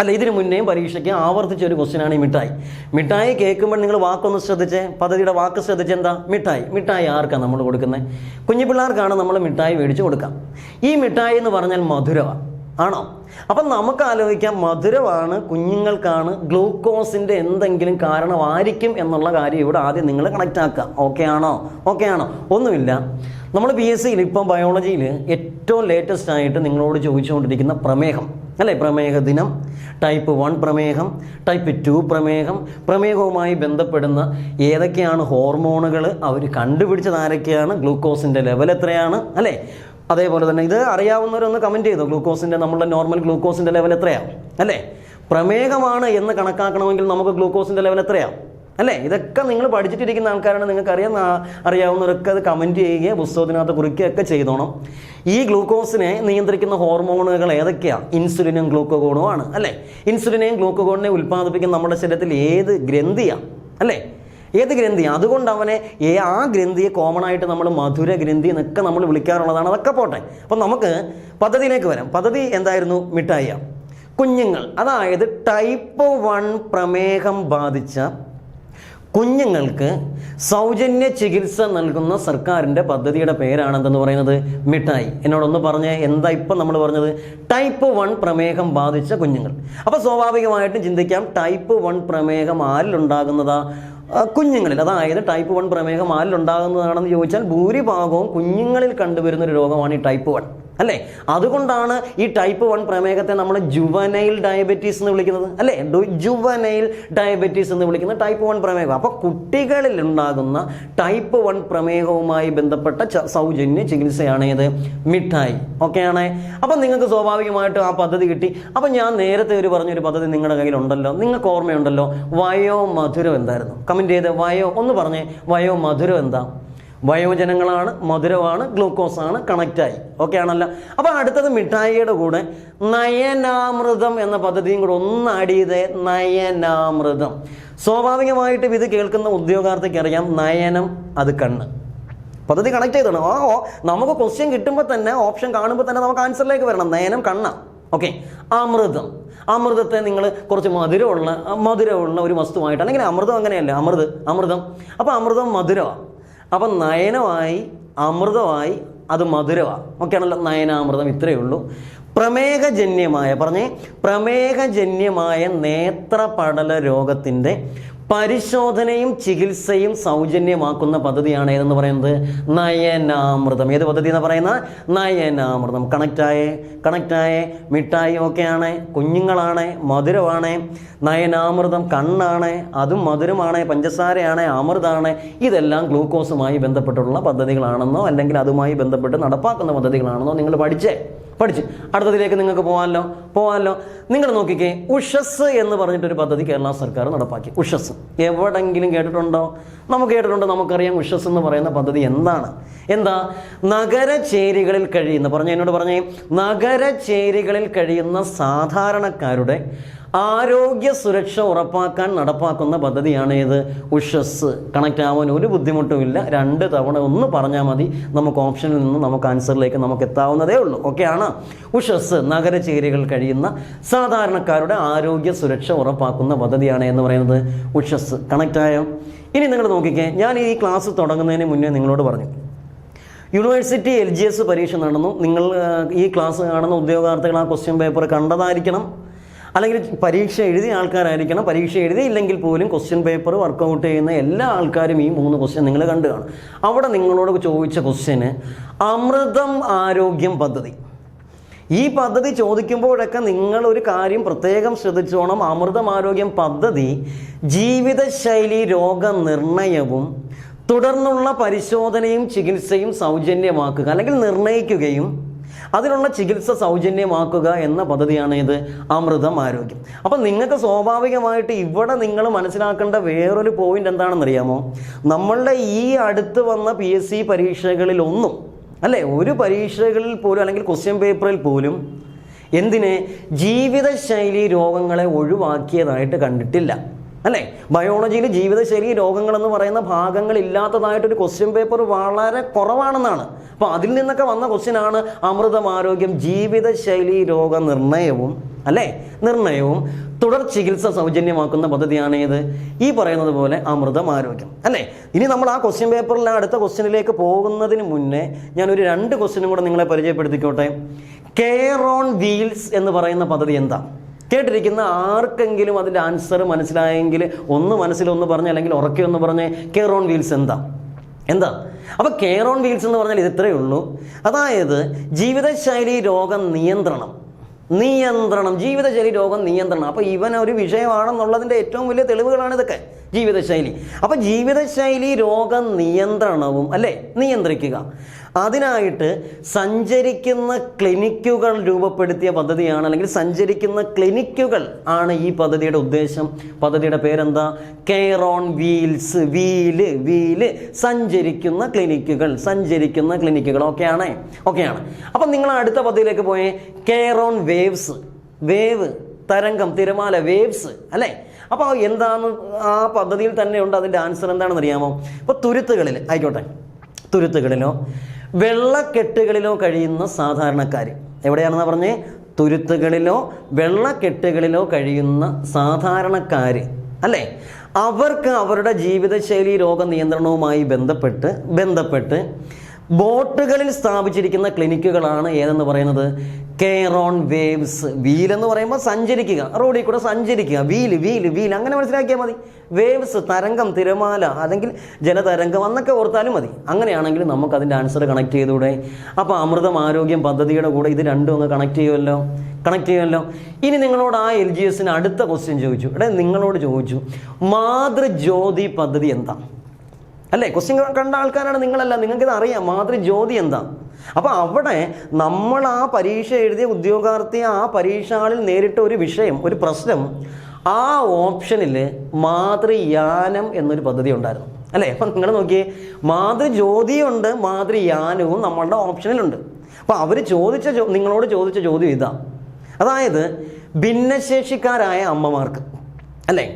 അല്ല, ഇതിനു മുന്നേയും പരീക്ഷയ്ക്ക് ആവർത്തിച്ചൊരു ക്വസ്റ്റ്യനാണ് ഈ മിഠായി കേൾക്കുമ്പോൾ നിങ്ങൾ വാക്കൊന്ന് ശ്രദ്ധിച്ചേ, പദ്ധതിയുടെ വാക്ക് ശ്രദ്ധിച്ച്. എന്താ? മിഠായി ആർക്കാണ് നമ്മൾ കൊടുക്കുന്നത്? കുഞ്ഞു പിള്ളേർക്കാണ് നമ്മൾ മിഠായി മേടിച്ച് കൊടുക്കാം. ഈ മിഠായി എന്ന് പറഞ്ഞാൽ മധുരമാണ്, ആണോ? അപ്പം നമുക്ക് ആലോചിക്കാം, മധുരമാണ്, കുഞ്ഞുങ്ങൾക്കാണ്, ഗ്ലൂക്കോസിൻ്റെ എന്തെങ്കിലും കാരണമായിരിക്കും എന്നുള്ള കാര്യം ഇവിടെ ആദ്യം നിങ്ങൾ കണക്റ്റ് ആക്കുക. ഓക്കെ ആണോ? ഒന്നുമില്ല. നമ്മൾ PSCയിൽ ഇപ്പം ബയോളജിയിൽ ഏറ്റവും ലേറ്റസ്റ്റ് ആയിട്ട് നിങ്ങളോട് ചോദിച്ചുകൊണ്ടിരിക്കുന്ന പ്രമേഹം അല്ലേ? പ്രമേഹ ദിനം, ടൈപ്പ് 1 പ്രമേഹം, ടൈപ്പ് 2 പ്രമേഹവുമായി ബന്ധപ്പെടുന്ന ഏതൊക്കെയാണ് ഹോർമോണുകൾ, അവർ കണ്ടുപിടിച്ചത് ആരൊക്കെയാണ്, ഗ്ലൂക്കോസിൻ്റെ ലെവൽ എത്രയാണ് അല്ലേ? അതേപോലെ തന്നെ ഇത് അറിയാവുന്നവരൊന്ന് കമൻറ്റ് ചെയ്തു, നമ്മളുടെ നോർമൽ ഗ്ലൂക്കോസിൻ്റെ ലെവൽ എത്രയാണ് അല്ലേ? പ്രമേഹമാണ് എന്ന് കണക്കാക്കണമെങ്കിൽ നമുക്ക് ഗ്ലൂക്കോസിൻ്റെ ലെവൽ എത്രയാണ് അല്ലേ? ഇതൊക്കെ നിങ്ങൾ പഠിച്ചിട്ടിരിക്കുന്ന ആൾക്കാരാണ്, നിങ്ങൾക്ക് അറിയാവുന്നവരൊക്കെ അത് കമൻറ്റ് ചെയ്യുകയോ പുസ്തകത്തിനകത്ത് കുറിക്കുകയൊക്കെ ചെയ്തോണം. ഈ ഗ്ലൂക്കോസിനെ നിയന്ത്രിക്കുന്ന ഹോർമോണുകൾ ഏതൊക്കെയാണ്? ഇൻസുലിനും ഗ്ലൂക്കോഗോണും ആണ് അല്ലേ? ഇൻസുലിനെയും ഗ്ലൂക്കോഗോണിനെയും ഉൽപ്പാദിപ്പിക്കുന്ന നമ്മുടെ ശരീരത്തിൽ ഏത് ഗ്രന്ഥിയാണ് അല്ലേ? ഏത് ഗ്രന്ഥിയാണ്? അതുകൊണ്ട് ആ ഗ്രന്ഥിയെ കോമൺ ആയിട്ട് നമ്മൾ മധുര ഗ്രന്ഥി എന്നൊക്കെ നമ്മൾ വിളിക്കാറുള്ളതാണ്. അതൊക്കെ പോട്ടെ. അപ്പം നമുക്ക് പദ്ധതിയിലേക്ക് വരാം. പദ്ധതി എന്തായിരുന്നു? മിഠായിയാണ്. കുഞ്ഞുങ്ങൾ, അതായത് ടൈപ്പ് 1 പ്രമേഹം ബാധിച്ച കുഞ്ഞുങ്ങൾക്ക് സൗജന്യ ചികിത്സ നൽകുന്ന സർക്കാരിൻ്റെ പദ്ധതിയുടെ പേരാണെന്തെന്ന് പറയുന്നത് മിഠായി. എന്നോടൊന്ന് പറഞ്ഞേ, എന്താ ഇപ്പം നമ്മൾ പറഞ്ഞത്? ടൈപ്പ് 1 പ്രമേഹം ബാധിച്ച കുഞ്ഞുങ്ങൾ. അപ്പോൾ സ്വാഭാവികമായിട്ടും ചിന്തിക്കാം, ടൈപ്പ് 1 പ്രമേഹം ആരിലുണ്ടാകുന്നതാ? കുഞ്ഞുങ്ങളിൽ. അതായത് ടൈപ്പ് 1 പ്രമേഹം ആരിലുണ്ടാകുന്നതാണെന്ന് ചോദിച്ചാൽ ഭൂരിഭാഗവും കുഞ്ഞുങ്ങളിൽ കണ്ടുവരുന്നൊരു രോഗമാണ് ഈ ടൈപ്പ് 1 അല്ലേ? അതുകൊണ്ടാണ് ഈ ടൈപ്പ് 1 പ്രമേഹത്തെ നമ്മൾ ജുവനൈൽ ഡയബറ്റീസ് എന്ന് വിളിക്കുന്നത് അല്ലേ? ജുവനൈൽ ഡയബറ്റീസ് എന്ന് വിളിക്കുന്ന ടൈപ്പ് 1 പ്രമേഹം. അപ്പോൾ കുട്ടികളിൽ ഉണ്ടാകുന്ന ടൈപ്പ് 1 പ്രമേഹവുമായി ബന്ധപ്പെട്ട സൗജന്യ ചികിത്സയാണ് ഇത് മിഠായി. ഓക്കെ ആണേ? അപ്പം നിങ്ങൾക്ക് സ്വാഭാവികമായിട്ടും ആ പദ്ധതി കിട്ടി. അപ്പം ഞാൻ നേരത്തെ പറഞ്ഞൊരു പദ്ധതി നിങ്ങളുടെ കയ്യിലുണ്ടല്ലോ, നിങ്ങൾക്ക് ഓർമ്മയുണ്ടല്ലോ, വയോമധുരം എന്തായിരുന്നു? കമൻറ്റ് ചെയ്ത് ഒന്ന് പറഞ്ഞേ, വയോമധുരം എന്താ? വയോജനങ്ങളാണ്, മധുരമാണ്, ഗ്ലൂക്കോസാണ്, കണക്റ്റായി. ഓക്കെ ആണല്ലോ? അപ്പോൾ അടുത്തത് മിഠായിയുടെ കൂടെ നയനാമൃതം എന്ന പദ്ധതിയും കൂടെ ഒന്ന് ആഡ് ചെയ്തേ. നയനാമൃതം. സ്വാഭാവികമായിട്ടും ഇത് കേൾക്കുന്ന ഉദ്യോഗാർത്ഥിക്ക് അറിയാം, നയനം അത് കണ്ണ്. പദ്ധതി കണക്ട് ചെയ്തോണം. നമുക്ക് ക്വസ്റ്റ്യൻ കിട്ടുമ്പോൾ തന്നെ, ഓപ്ഷൻ കാണുമ്പോൾ തന്നെ നമുക്ക് ആൻസറിലേക്ക് വരണം. നയനം കണ്ണ. ഓക്കെ. അമൃതത്തെ നിങ്ങൾ കുറച്ച് മധുരമുള്ള ഒരു വസ്തുവായിട്ട്, അല്ലെങ്കിൽ അമൃതം അങ്ങനെയല്ല, അമൃതം. അപ്പോൾ അമൃതം മധുരമാണ്. അപ്പം നയനമായി, അമൃതമായി, അത് മധുരമാണ്. ഓക്കെ ആണല്ലോ? നയനാമൃതം. ഇത്രയേ ഉള്ളൂ. പ്രമേഹജന്യമായ നേത്രപടല രോഗത്തിൻ്റെ പരിശോധനയും ചികിത്സയും സൗജന്യമാക്കുന്ന പദ്ധതിയാണ് ഏതെന്ന് പറയുന്നത് നയനാമൃതം. ഏത് പദ്ധതി എന്ന് പറയുന്ന നയനാമൃതം. കണക്റ്റായേ. മിഠായി ഓക്കെയാണ്, കുഞ്ഞുങ്ങളാണ്, മധുരമാണ്. നയനാമൃതം കണ്ണാണ്, അതും മധുരമാണ്, പഞ്ചസാരയാണ്, അമൃതാണ്. ഇതെല്ലാം ഗ്ലൂക്കോസുമായി ബന്ധപ്പെട്ടുള്ള പദ്ധതികളാണെന്നോ അല്ലെങ്കിൽ അതുമായി ബന്ധപ്പെട്ട് നടപ്പാക്കുന്ന പദ്ധതികളാണെന്നോ നിങ്ങൾ പഠിച്ചേ. പഠിച്ച് അടുത്തതിലേക്ക് നിങ്ങൾക്ക് പോകാമല്ലോ. നിങ്ങൾ നോക്കിക്കേ, ഉഷസ് എന്ന് പറഞ്ഞിട്ടൊരു പദ്ധതി കേരള സർക്കാർ നടപ്പാക്കി. ഉഷസ് എവിടെങ്കിലും കേട്ടിട്ടുണ്ടോ? കേട്ടിട്ടുണ്ട്, നമുക്കറിയാം. ഉഷസ് എന്ന് പറയുന്ന പദ്ധതി എന്താ? നഗരചേരികളിൽ കഴിയുന്ന, എന്നോട് പറഞ്ഞേ, നഗരചേരികളിൽ കഴിയുന്ന സാധാരണക്കാരുടെ ആരോഗ്യ സുരക്ഷ ഉറപ്പാക്കാൻ നടപ്പാക്കുന്ന പദ്ധതിയാണ് ഇത് ഉഷസ്. കണക്റ്റ് ആവാൻ ഒരു ബുദ്ധിമുട്ടുമില്ല. 2 തവണ ഒന്ന് പറഞ്ഞാൽ മതി, നമുക്ക് ഓപ്ഷനിൽ നിന്ന് നമുക്ക് ആൻസറിലേക്ക് നമുക്ക് എത്താവുന്നതേ ഉള്ളൂ. ഓക്കെയാണ്. ഉഷസ് നഗരചേരികൾ കഴിയുന്ന സാധാരണക്കാരുടെ ആരോഗ്യ സുരക്ഷ ഉറപ്പാക്കുന്ന പദ്ധതിയാണ് എന്ന് പറയുന്നത് ഉഷസ്. കണക്റ്റ് ആയോ? ഇനി നിങ്ങൾ നോക്കിക്കേ, ഞാൻ ഈ ക്ലാസ് തുടങ്ങുന്നതിന് മുന്നേ നിങ്ങളോട് പറഞ്ഞു, യൂണിവേഴ്സിറ്റി LGS പരീക്ഷ നടന്നു. നിങ്ങൾ ഈ ക്ലാസ് കാണുന്ന ഉദ്യോഗാർത്ഥികൾ ആ ക്വസ്റ്റ്യൻ പേപ്പർ കണ്ടതായിരിക്കണം, അല്ലെങ്കിൽ പരീക്ഷ എഴുതിയ ആൾക്കാരായിരിക്കണം. പരീക്ഷ എഴുതിയില്ലെങ്കിൽ പോലും ക്വസ്റ്റ്യൻ പേപ്പർ വർക്കൗട്ട് ചെയ്യുന്ന എല്ലാ ആൾക്കാരും ഈ 3 ക്വസ്റ്റ്യൻ നിങ്ങൾ കണ്ടു കാണും. അവിടെ നിങ്ങളോട് ചോദിച്ച ക്വസ്റ്റ്യന് അമൃതം ആരോഗ്യം പദ്ധതി. ഈ പദ്ധതി ചോദിക്കുമ്പോഴൊക്കെ നിങ്ങളൊരു കാര്യം പ്രത്യേകം ശ്രദ്ധിച്ചോണം. അമൃതം ആരോഗ്യം പദ്ധതി ജീവിതശൈലി രോഗനിർണയവും തുടർന്നുള്ള പരിശോധനയും ചികിത്സയും സൗജന്യമാക്കുക, അല്ലെങ്കിൽ നിർണയിക്കുകയും അതിനുള്ള ചികിത്സ സൗജന്യമാക്കുക എന്ന പദ്ധതിയാണ് ഇത് അമൃതം ആരോഗ്യം. അപ്പം നിങ്ങൾക്ക് സ്വാഭാവികമായിട്ട് ഇവിടെ നിങ്ങൾ മനസ്സിലാക്കേണ്ട വേറൊരു പോയിന്റ് എന്താണെന്നറിയാമോ? നമ്മളുടെ ഈ അടുത്ത് വന്ന PSC പരീക്ഷകളിലൊന്നും, അല്ലേ, ഒരു പരീക്ഷകളിൽ പോലും അല്ലെങ്കിൽ ക്വസ്റ്റ്യൻ പേപ്പറിൽ പോലും ജീവിതശൈലി രോഗങ്ങളെ ഒഴിവാക്കിയതായിട്ട് കണ്ടിട്ടില്ല, അല്ലേ? ബയോളജിയിൽ ജീവിതശൈലി രോഗങ്ങളെന്ന് പറയുന്ന ഭാഗങ്ങൾ ഇല്ലാത്തതായിട്ടൊരു ക്വസ്റ്റ്യൻ പേപ്പർ വളരെ കുറവാണെന്നാണ്. അപ്പോൾ അതിൽ നിന്നൊക്കെ വന്ന ക്വസ്റ്റ്യനാണ് അമൃതം ആരോഗ്യം. ജീവിതശൈലി രോഗനിർണയവും നിർണയവും തുടർ ചികിത്സ സൗജന്യമാക്കുന്ന പദ്ധതിയാണ് ഇത് ഈ പറയുന്നത് പോലെ അമൃതം ആരോഗ്യം, അല്ലേ? ഇനി നമ്മൾ ആ ക്വസ്റ്റ്യൻ പേപ്പറിലെ അടുത്ത ക്വസ്റ്റ്യനിലേക്ക് പോകുന്നതിന് മുന്നേ ഞാനൊരു 2 ക്വസ്റ്റ്യനും കൂടെ നിങ്ങളെ പരിചയപ്പെടുത്തിക്കോട്ടെ. കെയർ ഓൺ വീൽസ് എന്ന് പറയുന്ന പദ്ധതി എന്താ? കേട്ടിരിക്കുന്ന ആർക്കെങ്കിലും അതിൻ്റെ ആൻസർ മനസ്സിലായെങ്കിൽ മനസ്സിലൊന്ന് പറഞ്ഞ്, അല്ലെങ്കിൽ ഉറക്കെ ഒന്ന് പറഞ്ഞ്, കെയർ ഓൺ വീൽസ് എന്താ? അപ്പോൾ കെയർ ഓൺ വീൽസ് എന്ന് പറഞ്ഞാൽ ഇത് ഇത്രയേ ഉള്ളൂ. അതായത് ജീവിതശൈലി രോഗ നിയന്ത്രണം, ജീവിതശൈലി രോഗം നിയന്ത്രണം. അപ്പോൾ ഇവനൊരു വിഷയമാണെന്നുള്ളതിൻ്റെ ഏറ്റവും വലിയ തെളിവുകളാണ് ഇതൊക്കെ, ജീവിതശൈലി. അപ്പോൾ ജീവിതശൈലി രോഗ നിയന്ത്രണവും നിയന്ത്രിക്കുക, അതിനായിട്ട് സഞ്ചരിക്കുന്ന ക്ലിനിക്കുകൾ രൂപപ്പെടുത്തിയ പദ്ധതിയാണ്, അല്ലെങ്കിൽ സഞ്ചരിക്കുന്ന ക്ലിനിക്കുകൾ ആണ് ഈ പദ്ധതിയുടെ ഉദ്ദേശം. പദ്ധതിയുടെ പേരെന്താ? Care on wheels. വീല് സഞ്ചരിക്കുന്ന ക്ലിനിക്കുകൾ. ഓക്കെയാണ്. അപ്പം നിങ്ങൾ അടുത്ത പദ്ധതിയിലേക്ക് പോയേ, കെയർ ഓൺ വേവ്സ്. വേവ്, തരംഗം, തിരമാല, വേവ്സ്, അല്ലേ? അപ്പോൾ എന്താണ് ആ പദ്ധതിയിൽ തന്നെ ഉണ്ട്. അതിൻ്റെ ആൻസർ എന്താണെന്ന് അറിയാമോ? ഇപ്പോൾ തുരുത്തുകളിലോ വെള്ളക്കെട്ടുകളിലോ കഴിയുന്ന സാധാരണക്കാർ, എവിടെയാണെന്നാ പറഞ്ഞേ? തുരുത്തുകളിലോ വെള്ളക്കെട്ടുകളിലോ കഴിയുന്ന സാധാരണക്കാർ, അല്ലേ? അവർക്ക് അവരുടെ ജീവിതശൈലി രോഗ നിയന്ത്രണവുമായി ബന്ധപ്പെട്ട് ബോട്ടുകളിൽ സ്ഥാപിച്ചിരിക്കുന്ന ക്ലിനിക്കുകളാണ് ഏതെന്ന് പറയുന്നത്? Care on waves. വീലെന്ന് പറയുമ്പോൾ സഞ്ചരിക്കുക, റോഡിൽ കൂടെ സഞ്ചരിക്കുക. വീല് അങ്ങനെ മനസ്സിലാക്കിയാൽ മതി. വേവ്സ്, തരംഗം, തിരമാല, അല്ലെങ്കിൽ ജലതരംഗം എന്നൊക്കെ ഓർത്താലും മതി. അങ്ങനെയാണെങ്കിൽ നമുക്ക് അതിൻ്റെ ആൻസർ കണക്ട് ചെയ്തുകൂടെ? അപ്പോൾ അമൃതം ആരോഗ്യം പദ്ധതിയുടെ കൂടെ ഇത് രണ്ടും അങ്ങ് കണക്ട് ചെയ്യുമല്ലോ. ഇനി നിങ്ങളോട് ആ LGSന് അടുത്ത ക്വസ്റ്റ്യൻ ചോദിച്ചു. നിങ്ങളോട് ചോദിച്ചു, മാതൃജ്യോതി പദ്ധതി എന്താ? അല്ലേ? ക്വസ്റ്റ്യൻ കണ്ട ആൾക്കാരാണ് നിങ്ങളല്ല, നിങ്ങൾക്കിത് അറിയാം. മാതൃജ്യോതി എന്താ? അപ്പോൾ അവിടെ നമ്മൾ ആ പരീക്ഷ എഴുതിയ ഉദ്യോഗാർത്ഥി ആ പരീക്ഷകളിൽ നേരിട്ട ഒരു വിഷയം, ഒരു പ്രശ്നം, ആ ഓപ്ഷനിൽ മാതൃയാനം എന്നൊരു പദ്ധതി ഉണ്ടായിരുന്നു, അല്ലേ? അപ്പം നിങ്ങൾ നോക്കിയേ, മാതൃജ്യോതിയുണ്ട്, മാതൃയാനവും നമ്മളുടെ ഓപ്ഷനിലുണ്ട്. അപ്പോൾ അവർ നിങ്ങളോട് ചോദിച്ച ചോദ്യം ഇതാ. അതായത് ഭിന്നശേഷിക്കാരായ അമ്മമാർക്ക്, അല്ലേ,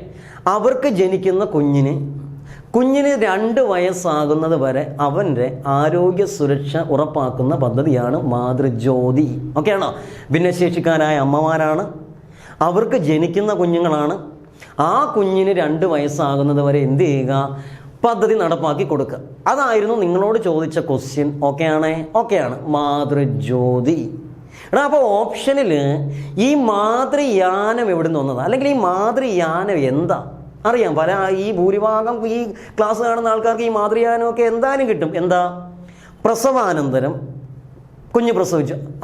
അവർക്ക് ജനിക്കുന്ന കുഞ്ഞിന് 2 വയസ്സാകുന്നത് വരെ അവൻ്റെ ആരോഗ്യ സുരക്ഷ ഉറപ്പാക്കുന്ന പദ്ധതിയാണ് മാതൃജ്യോതി. ഓക്കെയാണോ? ഭിന്നശേഷിക്കാരായ അമ്മമാരാണ്, അവർക്ക് ജനിക്കുന്ന കുഞ്ഞുങ്ങളാണ്. ആ കുഞ്ഞിന് 2 വയസ്സാകുന്നത് വരെ എന്ത് ചെയ്യുക? പദ്ധതി നടപ്പാക്കി കൊടുക്കുക. അതായിരുന്നു നിങ്ങളോട് ചോദിച്ച ക്വസ്റ്റ്യൻ. ഓക്കെയാണ്. മാതൃജ്യോതി. അപ്പോൾ ഓപ്ഷനിൽ ഈ മാതൃയാനം എവിടെ നിന്ന് വന്നതാണ്, അല്ലെങ്കിൽ ഈ മാതൃയാനം എന്താ അറിയാം? ഈ ഭൂരിഭാഗം ഈ ക്ലാസ് കാണുന്ന ആൾക്കാർക്ക് ഈ മാതൃയാനമൊക്കെ എന്തായാലും കിട്ടും. എന്താ? പ്രസവാനന്തരം